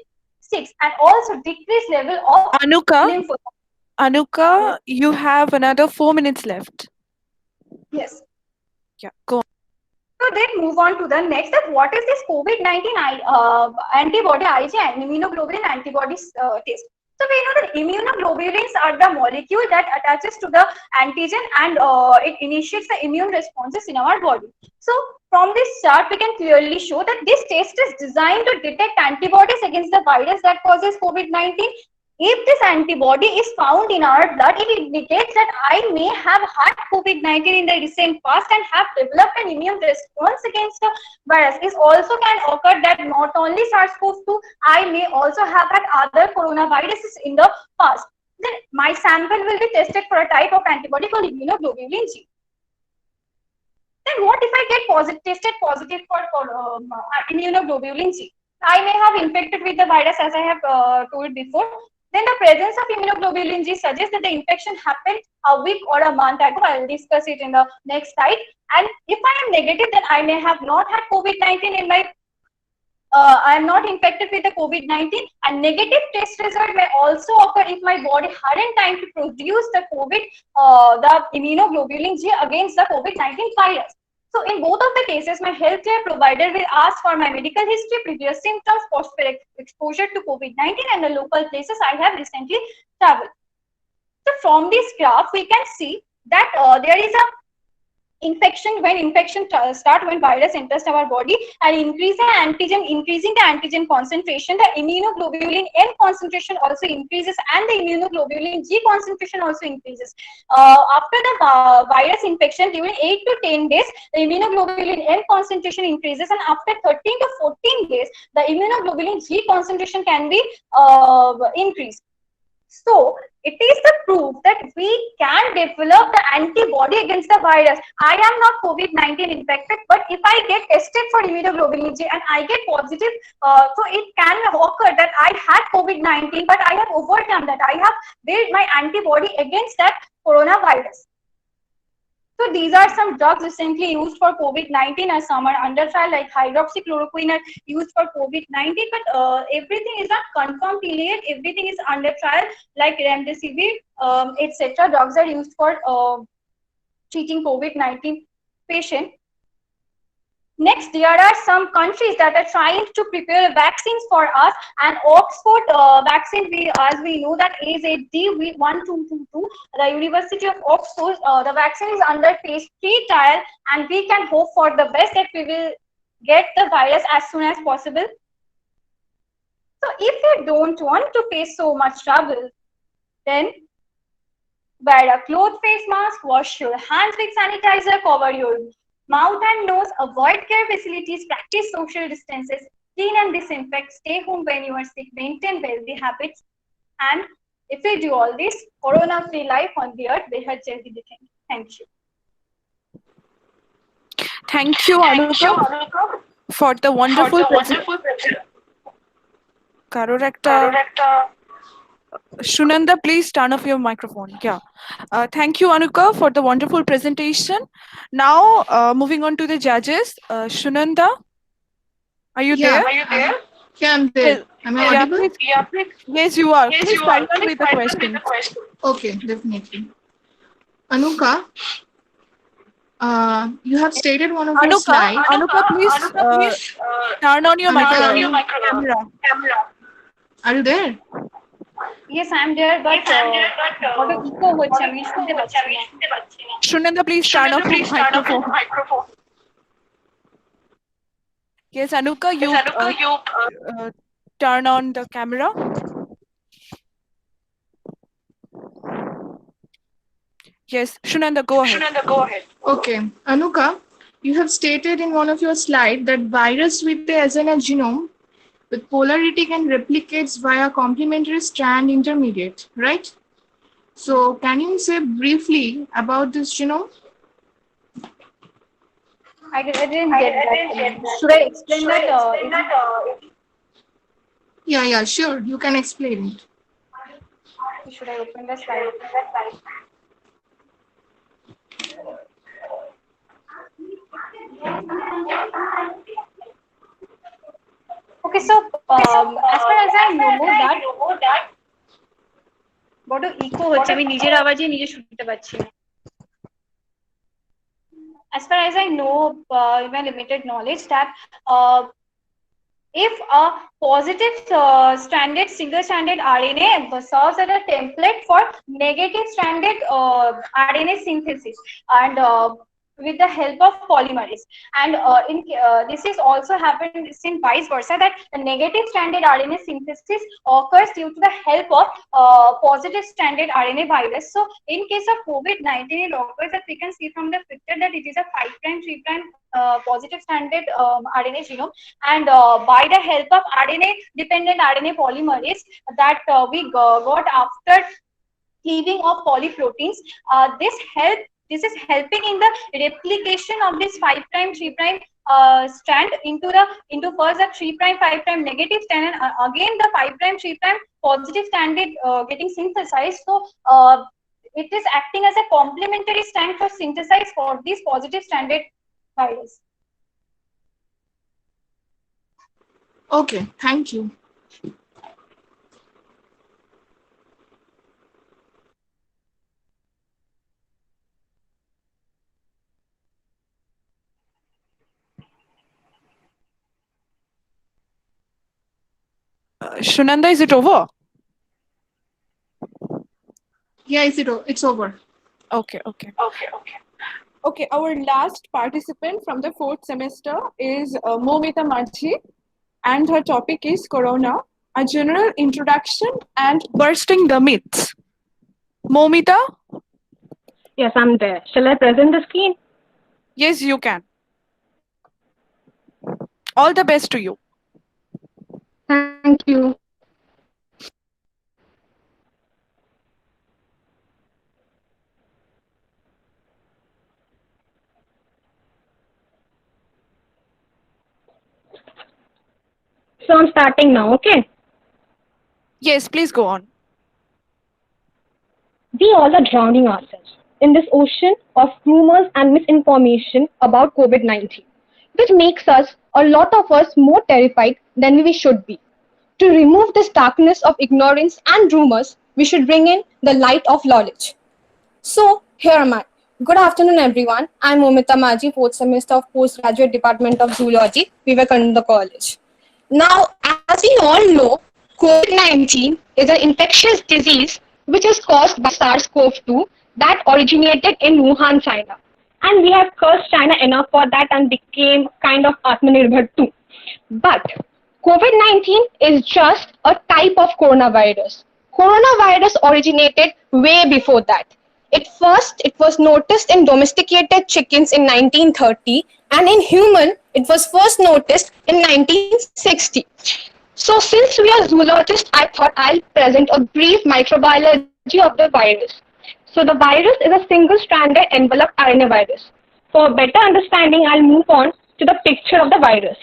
6 and also decreased level of Anuka, lymphocytes. Anuka, you have another 4 minutes left. Yes. Yeah, go on. So then move on to the next. That what is this COVID-19 antibody IgG and immunoglobulin antibodies test? So we know that immunoglobulins are the molecule that attaches to the antigen and it initiates the immune responses in our body. So from this chart, we can clearly show that this test is designed to detect antibodies against the virus that causes COVID-19. If this antibody is found in our blood, it indicates that I may have had COVID-19 in the recent past and have developed an immune response against the virus. It also can occur that not only SARS-CoV-2, I may also have had other coronaviruses in the past. Then my sample will be tested for a type of antibody called immunoglobulin G. Then what if I get tested positive for immunoglobulin G? I may have infected with the virus as I have told before. Then the presence of immunoglobulin G suggests that the infection happened a week or a month ago. I will discuss it in the next slide. And if I am negative, then I may have not had COVID-19 in my I am not infected with the COVID-19, and negative test result may also occur if my body hadn't time to produce the the immunoglobulin G against the COVID-19 virus. So in both of the cases, my healthcare provider will ask for my medical history, previous symptoms, exposure to COVID-19, and the local places I have recently traveled. So from this graph, we can see that there is a infection when virus enters our body and increasing the antigen concentration, the immunoglobulin M concentration also increases and the immunoglobulin G concentration also increases. After the virus infection, during 8 to 10 days, the immunoglobulin M concentration increases, and after 13 to 14 days, the immunoglobulin G concentration can be increased. So it is the proof that we can develop the antibody against the virus. I am not COVID-19 infected, but if I get tested for immunoglobulin G and I get positive, so it can occur that I had COVID-19, but I have overcome that. I have built my antibody against that coronavirus. So these are some drugs recently used for COVID-19, and some are under trial, like hydroxychloroquine are used for COVID-19, but everything is not confirmed till yet. Everything is under trial, like remdesivir, etc. Drugs are used for treating COVID-19 patient. Next, there are some countries that are trying to prepare vaccines for us, and Oxford vaccine, as we know that AZD1222, the University of Oxford, the vaccine is under phase 3 trial, and we can hope for the best that we will get the virus as soon as possible. So if you don't want to face so much trouble, then wear a cloth face mask, wash your hands with sanitizer, cover your mouth and nose, avoid care facilities, practice social distances, clean and disinfect, stay home when you are sick, maintain healthy habits. And if we do all this, corona-free life on the earth behad jaldi dikhenge. Thank you. Thank you, Anuka, for the wonderful presentation. Karo Rekta. Shunanda, please turn off your microphone. Yeah. Thank you, Anuka, for the wonderful presentation. Now, moving on to the judges. Shunanda, are you there? Yeah, I'm there. Am I audible? Yes, you are. Please carry on with the question. Okay, definitely. Anuka, you have stated one of your slides. Anuka, please turn on your camera. Are you there? Yes, I am there, but echo hocche, ami shunte pacchi na. Shunanda, please turn off your microphone. Yes, Anuka, you turn on the camera. Yes, Shunanda, go ahead. Okay, Anuka, you have stated in one of your slides that virus with the SNA genome with polarity can replicate via complementary strand intermediate, right? So can you say briefly about this genome? I didn't get that. Should I explain that? Yeah, sure. You can explain it. Should I open the slide? Okay, so as far as I know that বড় eco হচ্ছে, আমি নিজের আওয়াজে নিজে শুনতে পাচ্ছি না। As far as I know, in my limited knowledge, that if a positive stranded single stranded RNA serves as a template for negative stranded RNA synthesis, and with the help of polymerase, and this is also happened in vice versa, that the negative stranded RNA synthesis occurs due to the help of positive stranded RNA virus. So in case of COVID-19, it occurs that we can see from the picture that it is a 5' 3' positive stranded RNA genome, and by the help of RNA dependent RNA polymerase that we got after cleaving of polyproteins, this is helping in the replication of this 5' 3' strand into first the 3' 5' negative strand, and again the 5' 3' positive stranded getting synthesized. So it is acting as a complementary strand for synthesize for this positive stranded virus. Okay, thank you. Shunanda, is it over? Yeah, it's over. Okay. Okay, our last participant from the 4th semester is Momita Majhi, and her topic is Corona, a general introduction and bursting the myths. Momita? Yes, I'm there. Shall I present the screen? Yes, you can. All the best to you. Thank you. So I'm starting now, okay? Yes, please go on. We all are drowning ourselves in this ocean of rumors and misinformation about COVID-19, which makes us, a lot of us, more terrified than we should be. To remove this darkness of ignorance and rumors, we should bring in the light of knowledge. So here am I. Good afternoon, everyone. I'm Momita Majhi, 4th semester of Postgraduate Department of Zoology, Vivekananda College. Now, as we all know, COVID-19 is an infectious disease which is caused by SARS-CoV-2 that originated in Wuhan, China. And we have cursed China enough for that and became kind of Atmanirbhar too. But COVID-19 is just a type of coronavirus. Coronavirus originated way before that. At first, it was noticed in domesticated chickens in 1930, and in human, it was first noticed in 1960. So since we are zoologists, I thought I'll present a brief microbiology of the virus. So the virus is a single-stranded enveloped RNA virus. For better understanding, I'll move on to the picture of the virus.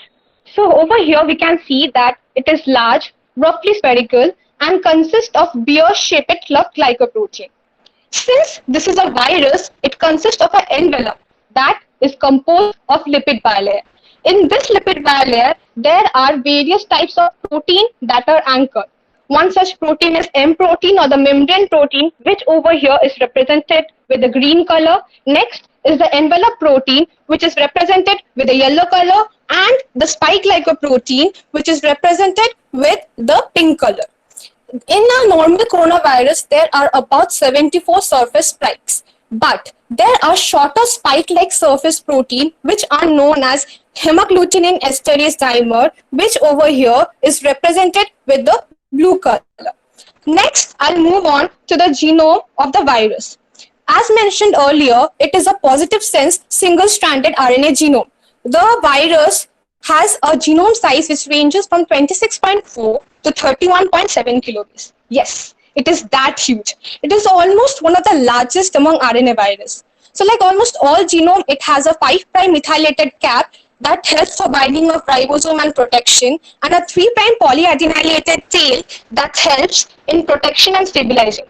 So over here, we can see that it is large, roughly spherical, and consists of beer-shaped clumped glycoprotein. Since this is a virus, it consists of an envelope that is composed of lipid bilayer. In this lipid bilayer, there are various types of protein that are anchored. One such protein is M protein, or the membrane protein, which over here is represented with the green color. Next is the envelope protein, which is represented with the yellow color, and the spike glycoprotein, which is represented with the pink color. In a normal coronavirus, there are about 74 surface spikes, but there are shorter spike-like surface protein which are known as hemagglutinin esterase dimer, which over here is represented with the blue color. Next, I'll move on to the genome of the virus. As mentioned earlier, it is a positive sense single-stranded RNA genome. The virus has a genome size which ranges from 26.4 to 31.7 kilobase. Yes, it is that huge. It is almost one of the largest among RNA virus. So like almost all genome, it has a 5' methylated cap that helps for binding of ribosome and protection, and a 3' polyadenylated tail that helps in protection and stabilizing.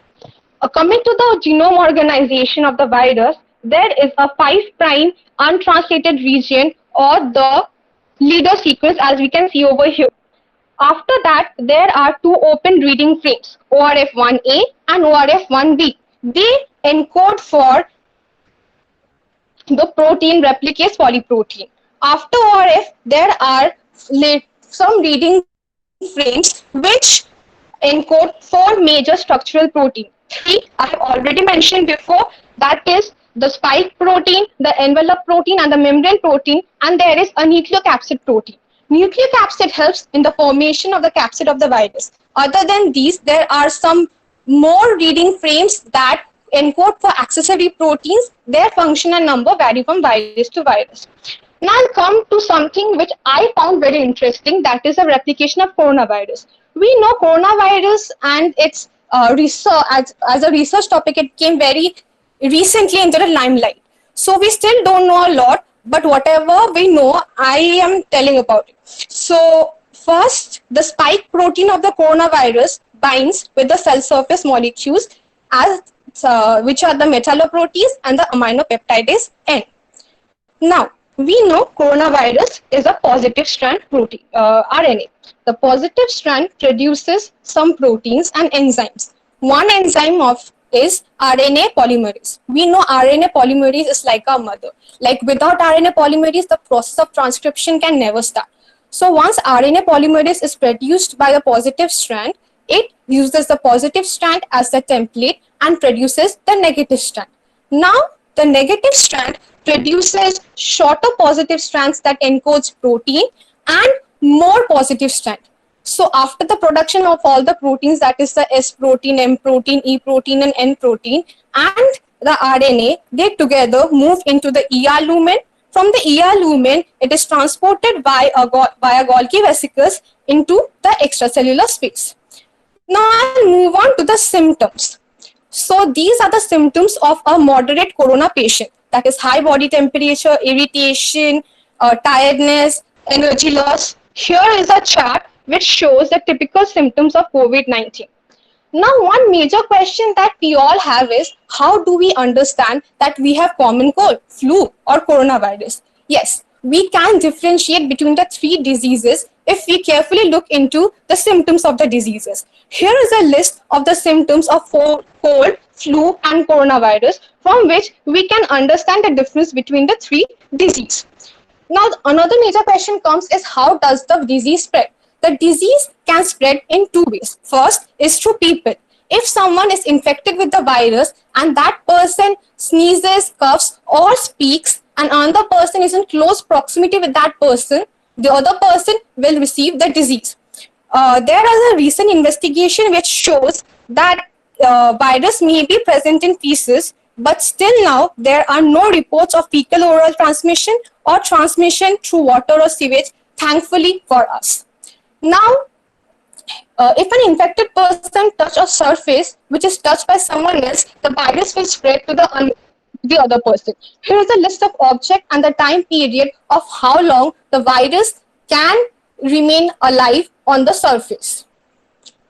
Coming to the genome organization of the virus, there is a 5' untranslated region, or the leader sequence, as we can see over here. After that, there are two open reading frames, ORF1A and ORF1B. They encode for the protein replicase polyprotein. After ORF, there are some reading frames which encode four major structural proteins. Three I have already mentioned before, that is the spike protein, the envelope protein, and the membrane protein, and there is a nucleocapsid protein. Nucleocapsid helps in the formation of the capsid of the virus. Other than these, there are some more reading frames that encode for accessory proteins. Their function and number vary from virus to virus. Now I'll come to something which I found very interesting, that is the replication of coronavirus. We know coronavirus and its research, as a research topic, it came very recently into the limelight. So we still don't know a lot, but whatever we know, I am telling about it. So first, the spike protein of the coronavirus binds with the cell surface molecules as which are the metalloprotease and the aminopeptidase N. Now, we know coronavirus is a positive strand protein, RNA. The positive strand produces some proteins and enzymes. One enzyme is RNA polymerase. We know RNA polymerase is like our mother. Like without RNA polymerase, the process of transcription can never start. So once RNA polymerase is produced by the positive strand, it uses the positive strand as the template and produces the negative strand. Now, the negative strand produces shorter positive strands that encodes protein and more positive strand. So after the production of all the proteins, that is the S protein, M protein, E protein, and N protein, and the RNA, they together move into the ER lumen. From the ER lumen, it is transported via Golgi vesicles into the extracellular space. Now I'll move on to the symptoms. So these are the symptoms of a moderate corona patient, that is high body temperature, irritation, tiredness, energy loss. Here is a chart which shows the typical symptoms of COVID-19. Now, one major question that we all have is, how do we understand that we have common cold, flu, or coronavirus? Yes, we can differentiate between the three diseases if we carefully look into the symptoms of the diseases. Here is a list of the symptoms of cold, flu, and coronavirus, from which we can understand the difference between the three diseases. Now, another major question comes is, how does the disease spread? The disease can spread in two ways. First is through people. If someone is infected with the virus and that person sneezes, coughs, or speaks, and another person is in close proximity with that person, the other person will receive the disease. There is a recent investigation which shows that virus may be present in feces, but still now there are no reports of fecal oral transmission or transmission through water or sewage, thankfully for us. Now, if an infected person touches a surface which is touched by someone else, the virus will spread to the other person. Here is a list of objects and the time period of how long the virus can remain alive on the surface.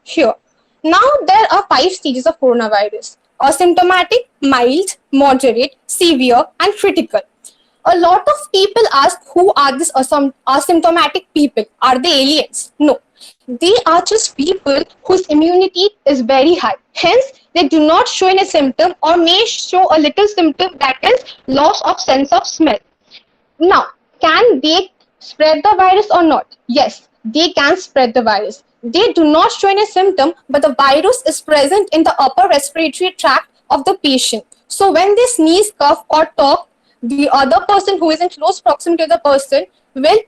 Here. Now, there are 5 stages of coronavirus: asymptomatic, mild, moderate, severe, and critical. A lot of people ask, who are these asymptomatic people? Are they aliens? No. They are just people whose immunity is very high. Hence, they do not show any symptom or may show a little symptom, that is loss of sense of smell. Now, can they spread the virus or not? Yes, they can spread the virus. They do not show any symptom, but the virus is present in the upper respiratory tract of the patient. So when they sneeze, cough, or talk, the other person who is in close proximity to the person will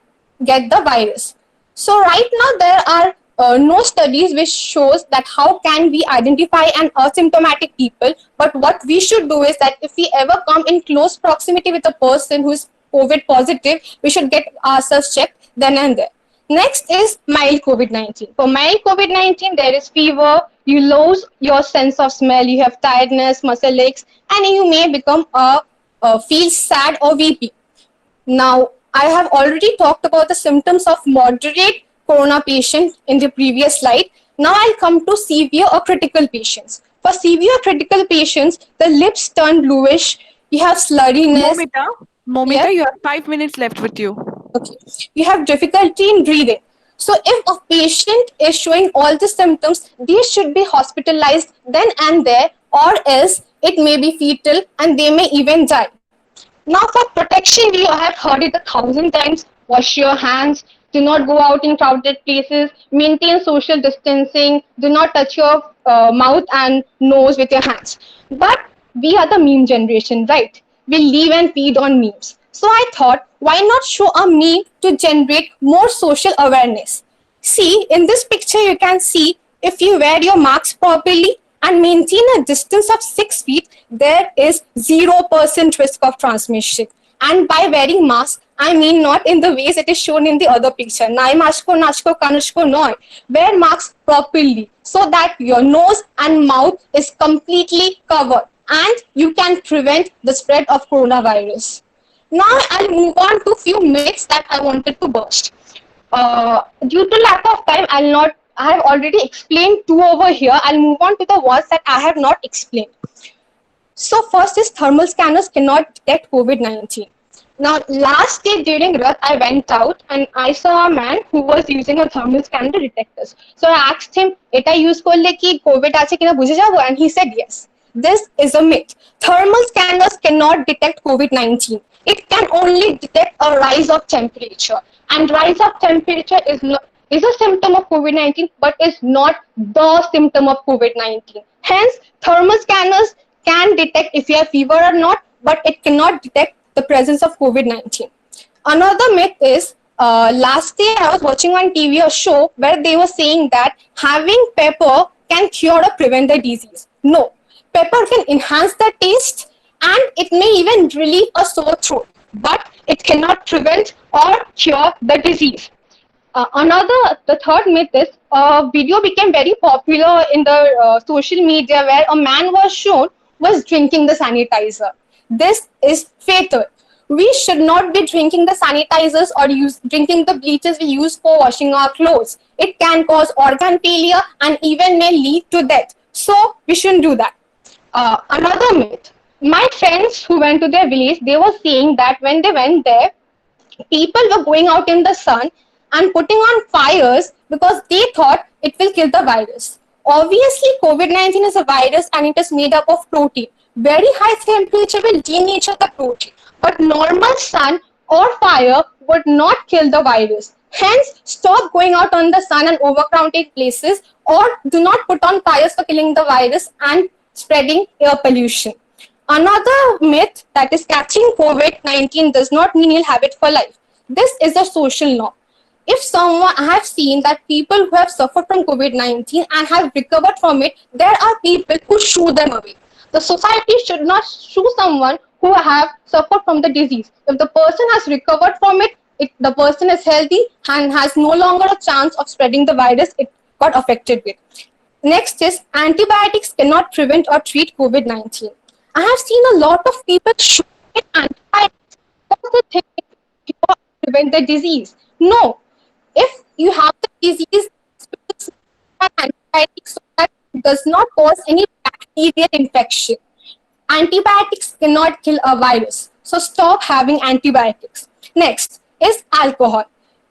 get the virus. So right now there are no studies which shows that how can we identify an asymptomatic people, but what we should do is that if we ever come in close proximity with a person who is COVID positive, we should get ourselves checked then and there. Next is mild COVID-19. For mild COVID-19, there is fever, you lose your sense of smell, you have tiredness, muscle aches, and you may become feel sad or weepy. Now, I have already talked about the symptoms of moderate corona patient in the previous slide. Now I'll come to severe or critical patients. For severe critical patients, the lips turn bluish, you have slurriness. Momita, Yeah? you have 5 minutes left with you. Okay. You have difficulty in breathing. So if a patient is showing all the symptoms, they should be hospitalized then and there, or else it may be fetal and they may even die. Now for protection, we have heard it 1,000 times. Wash your hands, do not go out in crowded places, maintain social distancing, do not touch your mouth and nose with your hands. But we are the meme generation, right? We live and feed on memes. So I thought, why not show a meme to generate more social awareness? See, in this picture, you can see if you wear your mask properly and maintain a distance of 6 feet, there is 0% risk of transmission. And by wearing mask, I mean not in the ways it is shown in the other picture. Nai masko, nachko, kanushko, no. Wear mask properly so that your nose and mouth is completely covered and you can prevent the spread of coronavirus. Now I'll move on to few myths that I wanted to burst. Due to lack of time, I have already explained 2 over here. I'll move on to the ones that I have not explained. So first is thermal scanners cannot detect COVID-19. Now last day during Rath, I went out and I saw a man who was using a thermal scanner to detect us. So I asked him, "Eta use korle ki COVID ache kina bujhe jabo?" And he said yes. This is a myth. Thermal scanners cannot detect COVID-19. It can only detect a rise of temperature. And rise of temperature is a symptom of COVID-19, but is not the symptom of COVID-19. Hence, thermal scanners can detect if you have fever or not, but it cannot detect the presence of COVID-19. Another myth is, last day I was watching on TV a show where they were saying that having pepper can cure or prevent the disease. No, pepper can enhance the taste and it may even relieve a sore throat, but it cannot prevent or cure the disease. The third myth is a video became very popular in the social media where a man was drinking the sanitizer. This is fatal. We should not be drinking the sanitizers or drinking the bleaches we use for washing our clothes. It can cause organ failure and even may lead to death. So we shouldn't do that. Another myth. My friends who went to their village, they were saying that when they went there, people were going out in the sun and putting on fires because they thought it will kill the virus. Obviously, COVID-19 is a virus and it is made up of protein. Very high temperature will denature the protein, but normal sun or fire would not kill the virus. Hence, stop going out on the sun and overcrowded places, or do not put on fires for killing the virus and spreading air pollution. Another myth that is catching COVID-19 does not mean you'll have it for life. This is a social norm. I have seen that people who have suffered from COVID-19 and have recovered from it, there are people who shoo them away. The society should not shoo someone who have suffered from the disease. If the person has recovered from it, the person is healthy and has no longer a chance of spreading the virus it got affected with. Next is antibiotics cannot prevent or treat COVID-19. I have seen a lot of people shooting antibiotics. What's the thing to prevent the disease? No. If you have the disease, antibiotics so that it does not cause any bacterial infection. Antibiotics cannot kill a virus. So stop having antibiotics. Next is alcohol.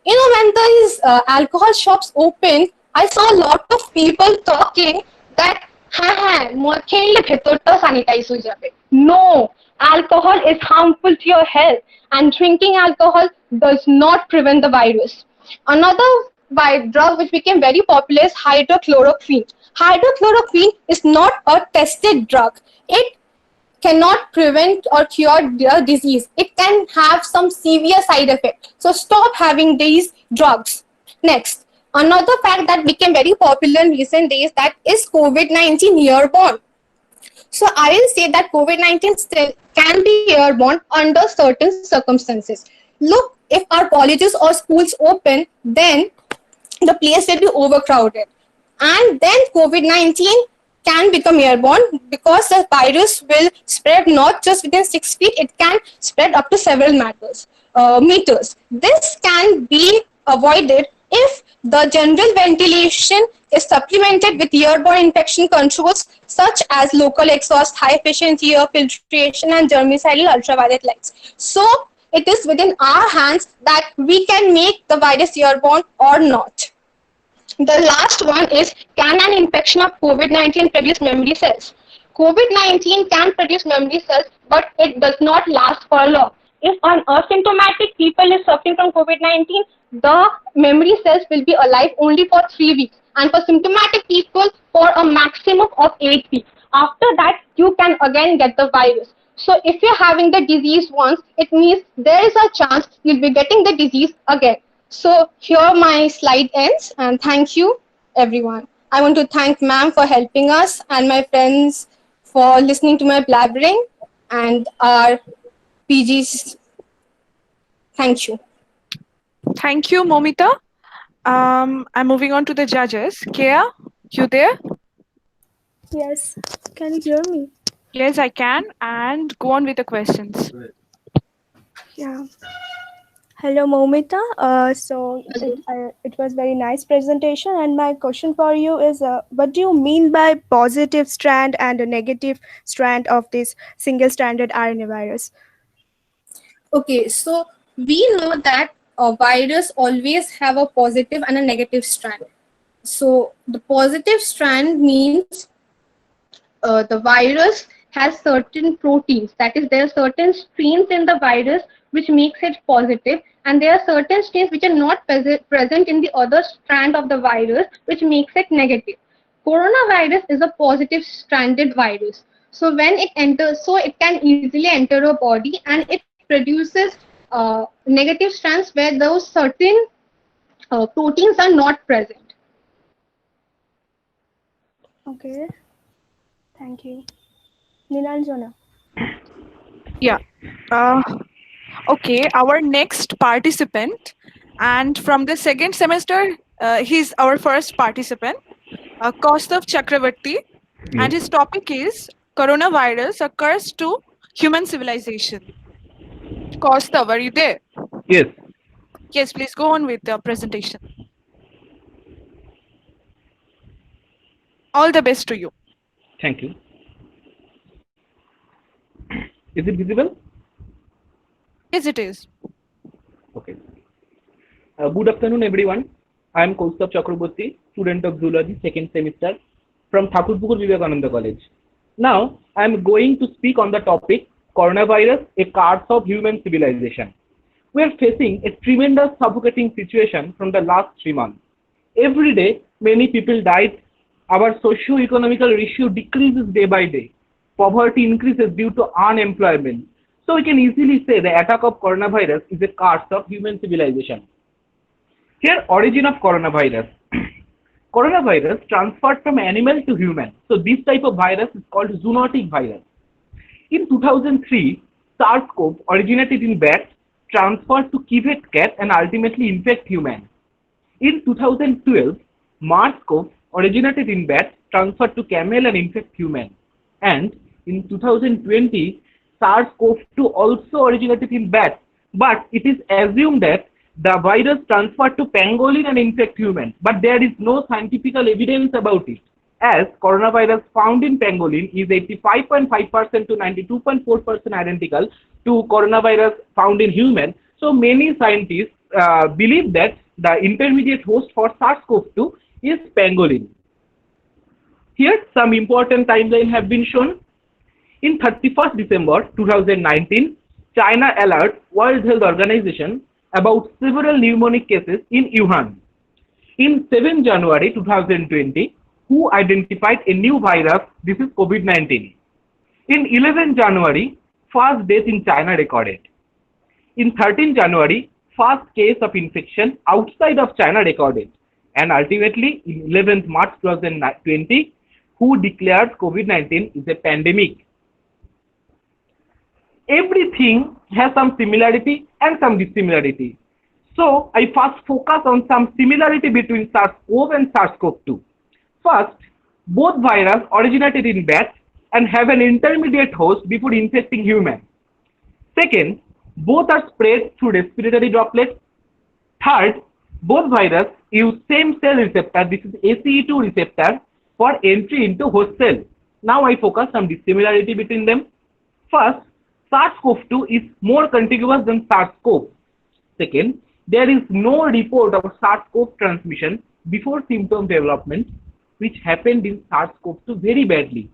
When these alcohol shops open, I saw a lot of people talking that no, alcohol is harmful to your health and drinking alcohol does not prevent the virus. Another drug which became very popular is hydrochloroquine. Hydrochloroquine is not a tested drug. It cannot prevent or cure the disease. It can have some severe side effect. So stop having these drugs. Next, another fact that became very popular in recent days, that is COVID-19 airborne. So I will say that COVID-19 still can be airborne under certain circumstances. Look, if our colleges or schools open, then the place will be overcrowded. And then COVID-19 can become airborne because the virus will spread not just within 6 feet, it can spread up to several meters. This can be avoided if the general ventilation is supplemented with airborne infection controls such as local exhaust, high efficiency air filtration and germicidal ultraviolet lights. So it is within our hands that we can make the virus airborne or not. The last one is, can an infection of COVID-19 produce memory cells? COVID-19 can produce memory cells, but it does not last for long. If an asymptomatic people is suffering from COVID-19, the memory cells will be alive only for 3 weeks, and for symptomatic people for a maximum of 8 weeks. After that, you can again get the virus. So if you're having the disease once, it means there is a chance you'll be getting the disease again. So here my slide ends, and thank you everyone. I want to thank ma'am for helping us and my friends for listening to my blabbering, and our PGs. Thank you. Thank you, Momita. I'm moving on to the judges. Kea, you there? Yes. Can you hear me? Yes, I can. And go on with the questions. Yeah. Hello, Momita. It was very nice presentation, and my question for you is, what do you mean by positive strand and a negative strand of this single-stranded RNA virus? Okay, so we know that a virus always have a positive and a negative strand. So the positive strand means the virus has certain proteins. That is, there are certain strains in the virus which makes it positive, and there are certain strains which are not present in the other strand of the virus, which makes it negative. Coronavirus is a positive stranded virus. So when it enters, so it can easily enter a body, and it produces negative strands where those certain proteins are not present. Okay. Thank you. Nilanjana. Yeah. Okay, our next participant, and from the second semester, he's our first participant, Kaustav Chakravarti, and his topic is Coronavirus, a curse to human civilization. Kaustav, are you there? Yes. Yes, please go on with the presentation. All the best to you. Thank you. Is it visible? Yes, it is. Okay. Good afternoon, everyone. I am Kaustav Chakraborty, student of zoology, second semester from Thakurpukur Vivekananda College. Now, I am going to speak on the topic Coronavirus, a curse of human civilization. We are facing a tremendous suffocating situation from the last 3 months. Every day, many people died. Our socio-economical ratio decreases day by day. Poverty increases due to unemployment. So we can easily say the attack of coronavirus is a curse of human civilization. Here, origin of coronavirus. Coronavirus transferred from animal to human. So this type of virus is called zoonotic virus. In 2003, SARS-CoV originated in bats, transferred to civet cat, and ultimately infect humans. In 2012, MERS-CoV originated in bats, transferred to camel, and infect humans. And in 2020, SARS-CoV-2 also originated in bats, but it is assumed that the virus transferred to pangolin and infect humans, but there is no scientific evidence about it, as coronavirus found in pangolin is 85.5% to 92.4% identical to coronavirus found in human. So many scientists believe that the intermediate host for SARS-CoV-2 is pangolin. Here, some important timelines have been shown. In 31st December 2019, China alerts World Health Organization about several pneumonic cases in Wuhan. In 7 January 2020, WHO identified a new virus, this is COVID-19. In 11 January, first death in China recorded. In 13 January, first case of infection outside of China recorded. And ultimately, in 11th March 2020, WHO declared COVID-19 is a pandemic. Everything has some similarity and some dissimilarity. So I first focus on some similarity between SARS-CoV and SARS-CoV-2. First, both viruses originated in bats and have an intermediate host before infecting humans. Second, both are spread through respiratory droplets. Third, both viruses use same cell receptor, this is ACE2 receptor, for entry into host cell. Now I focus on dissimilarity between them. First, SARS-CoV-2 is more contiguous than SARS-CoV. Second, there is no report of SARS-CoV transmission before symptom development, which happened in SARS-CoV-2 very badly.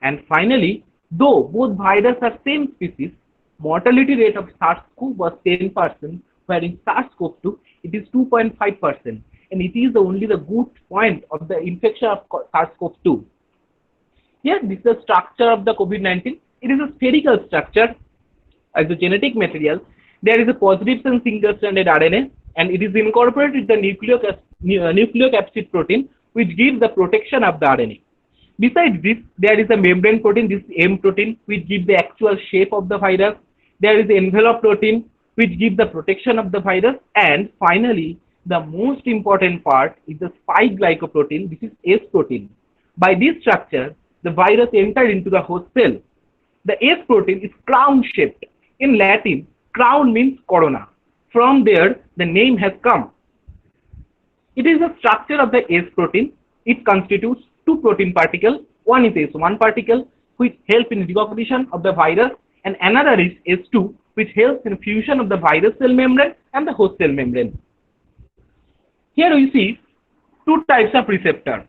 And finally, though both viruses are same species, mortality rate of SARS-CoV was 10%, where in SARS-CoV-2 it is 2.5%, and it is only the good point of the infection of SARS-CoV-2. Here, this is the structure of the COVID-19. It is a spherical structure as a genetic material. There is a positive and single-stranded RNA, and it is incorporated in the nucleocapsid protein, which gives the protection of the RNA. Besides this, there is a membrane protein, this M protein, which gives the actual shape of the virus. There is the envelope protein, which gives the protection of the virus. And finally, the most important part is the spike glycoprotein, which is S protein. By this structure, the virus enters into the host cell. The S protein is crown-shaped. In Latin, crown means corona. From there, the name has come. It is the structure of the S protein. It constitutes two protein particles. One is S1 particle, which helps in recognition of the virus, and another is S2, which helps in fusion of the virus cell membrane and the host cell membrane. Here we see two types of receptor.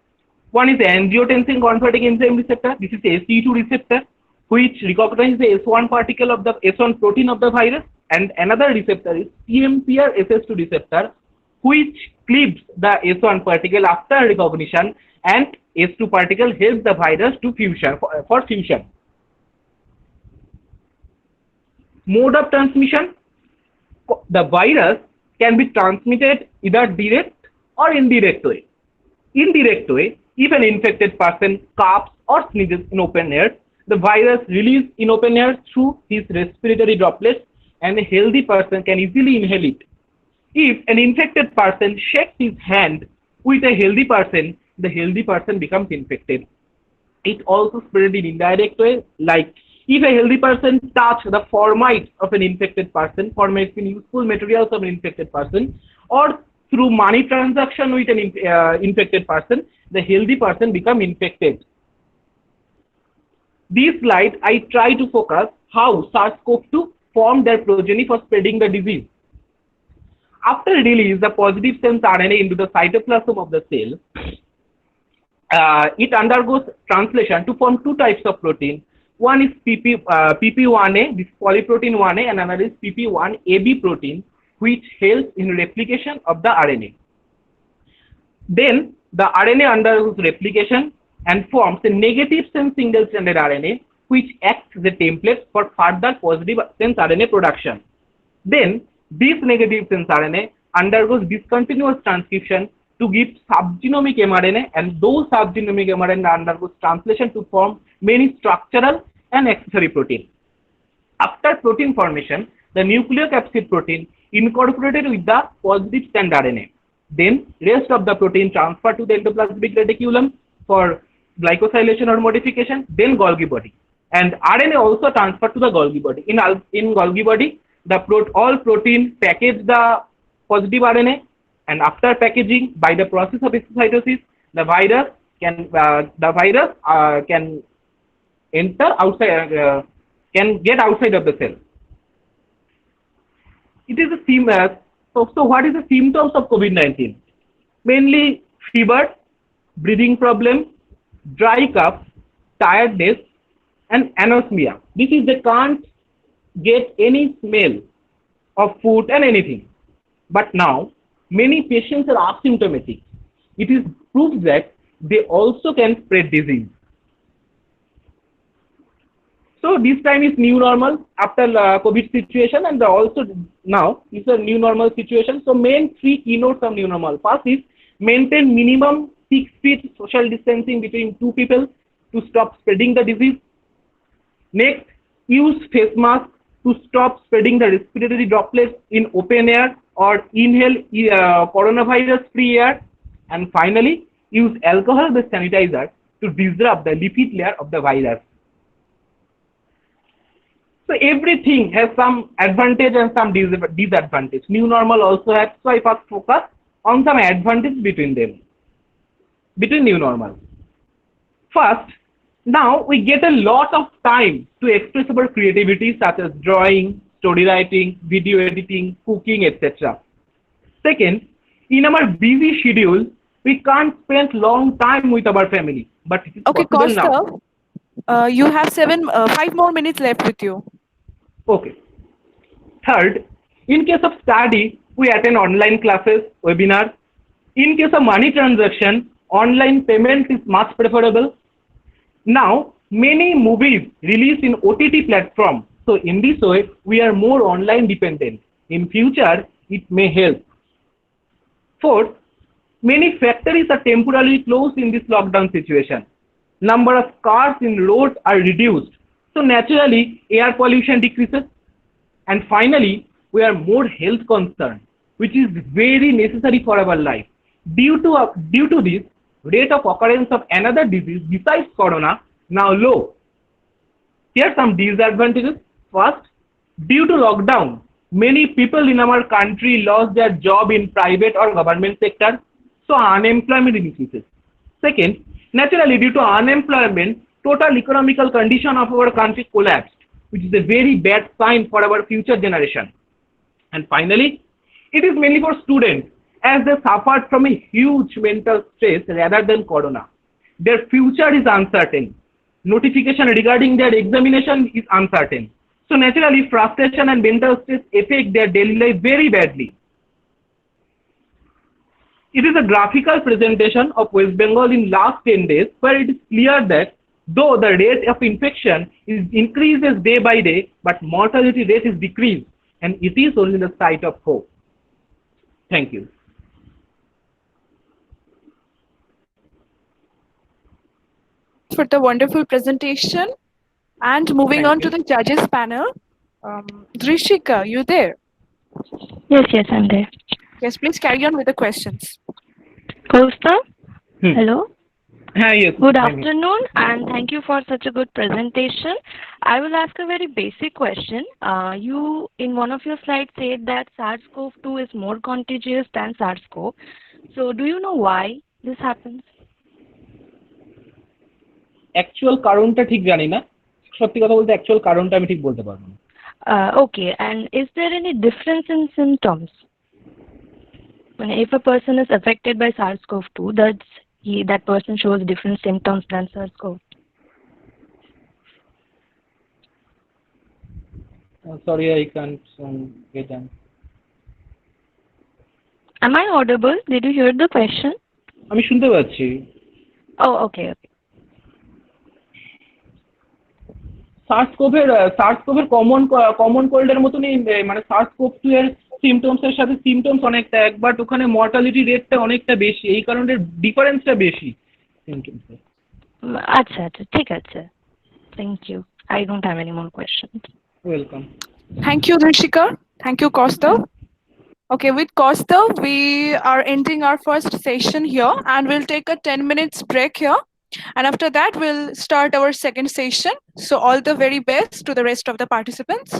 One is the angiotensin converting enzyme receptor. This is the ACE2 receptor, which recognizes the S1 particle of the S1 protein of the virus, and another receptor is TMPR SS2 receptor, which cleaves the S1 particle after recognition, and S2 particle helps the virus to fusion for fusion. Mode of transmission: the virus can be transmitted either direct or indirect way. Indirect way: if an infected person coughs or sneezes in open air, the virus releases in open air through his respiratory droplets, and a healthy person can easily inhale it. If an infected person shakes his hand with a healthy person, the healthy person becomes infected. It also spreads in indirect way, like if a healthy person touches the fomites of an infected person, fomites in useful materials of an infected person, or through money transaction with an infected person, the healthy person becomes infected. This slide, I try to focus how SARS-CoV-2 formed their progeny for spreading the disease. After release the positive sense RNA into the cytoplasm of the cell, it undergoes translation to form two types of protein. One is PP1A, this polyprotein 1A, and another is PP1AB protein, which helps in replication of the RNA. Then the RNA undergoes replication and forms a negative sense single-stranded RNA, which acts as a template for further positive sense RNA production. Then this negative sense RNA undergoes discontinuous transcription to give subgenomic mRNA, and those subgenomic mRNA undergoes translation to form many structural and accessory protein. After protein formation, the nucleocapsid protein incorporated with the positive strand RNA. Then rest of the protein transferred to the endoplasmic reticulum for glycosylation or modification, then Golgi body. And RNA also transferred to the Golgi body. In Golgi body, all protein package the positive RNA, and after packaging by the process of exocytosis, the virus can enter outside, can get outside of the cell. It is a so what is the symptoms of COVID-19? Mainly fever, breathing problem, dry cough, tiredness, and anosmia. This is they can't get any smell of food and anything. But now many patients are asymptomatic. It is proof that they also can spread disease. So this time is new normal after COVID situation, and also now is a new normal situation. So main three keynotes of new normal. First is maintain minimum 6 feet social distancing between two people to stop spreading the disease. Next, use face mask to stop spreading the respiratory droplets in open air or inhale coronavirus free air. And finally, use alcohol-based sanitizer to disrupt the lipid layer of the virus. So everything has some advantage and some disadvantage. New normal also has, so I first focus on some advantage between them, between new normal. First, Now we get a lot of time to express our creativity such as drawing, story writing, video editing, cooking, etc. Second, in our busy schedule, we can't spend long time with our family, but it is Okay, possible now. Kaustav, you have 5 more minutes left with you. Okay. Third, in case of study, we attend online classes, webinars. In case of money transaction, online payment is much preferable. Now, many movies released in OTT platform. So in this way, we are more online dependent. In future, it may help. Fourth, many factories are temporarily closed in this lockdown situation. Number of cars in roads are reduced. So naturally, air pollution decreases. And finally, we are more health concerned, which is very necessary for our life. Due to this, rate of occurrence of another disease besides corona now low. Here are some disadvantages. First, due to lockdown, many people in our country lost their job in private or government sector, so unemployment increases. Second, naturally due to unemployment, total economical condition of our country collapsed, which is a very bad sign for our future generation. And finally, it is mainly for students as they suffered from a huge mental stress rather than corona. Their future is uncertain. Notification regarding their examination is uncertain. So naturally, frustration and mental stress affect their daily life very badly. It is a graphical presentation of West Bengal in last 10 days where it is clear that though the rate of infection is increases day by day, but mortality rate is decreased, and it is only the site of hope. Thank you. For the wonderful presentation. And moving on to the judges panel. Drishika, you there? Yes, I'm there. Yes, please carry on with the questions. Kaustav, hello. Yes. Good afternoon, and thank you for such a good presentation. I will ask a very basic question. You, in one of your slides, said that SARS-CoV-2 is more contagious than SARS-CoV. So, do you know why this happens? Actual কারণটা ঠিক জানি না সত্যি কথা বলতে actual কারণটা আমি ঠিক বলতে পারবো না Okay, and is there any difference in symptoms? If a person is affected by SARS-CoV-2, that person shows different symptoms than SARS-CoV. Sorry, I can't get them. Am I audible? Did you hear the question? আমি শুনতে পাচ্ছি Oh, okay. SARS-CoV এর common কোল্ডের মতনই মানে SARS-CoV-2 এর symptoms এর সাথে symptoms অনেকটা এক বাট ওখানে মর্টালিটি রেটটা অনেকটা বেশি এই কারণে ডিফারেন্সটা বেশি সিম্পটমস এর আচ্ছা ঠিক আছে thank you I don't have any more questions. Welcome. Thank you, Drishika. Thank you, Kaustav. Okay, with Kaustav, we are ending our first session here and we'll take a 10 minutes break here. And after that, we'll start our second session. So all the very best to the rest of the participants.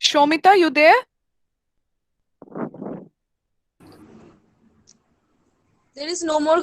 Shomita, you there? There is no more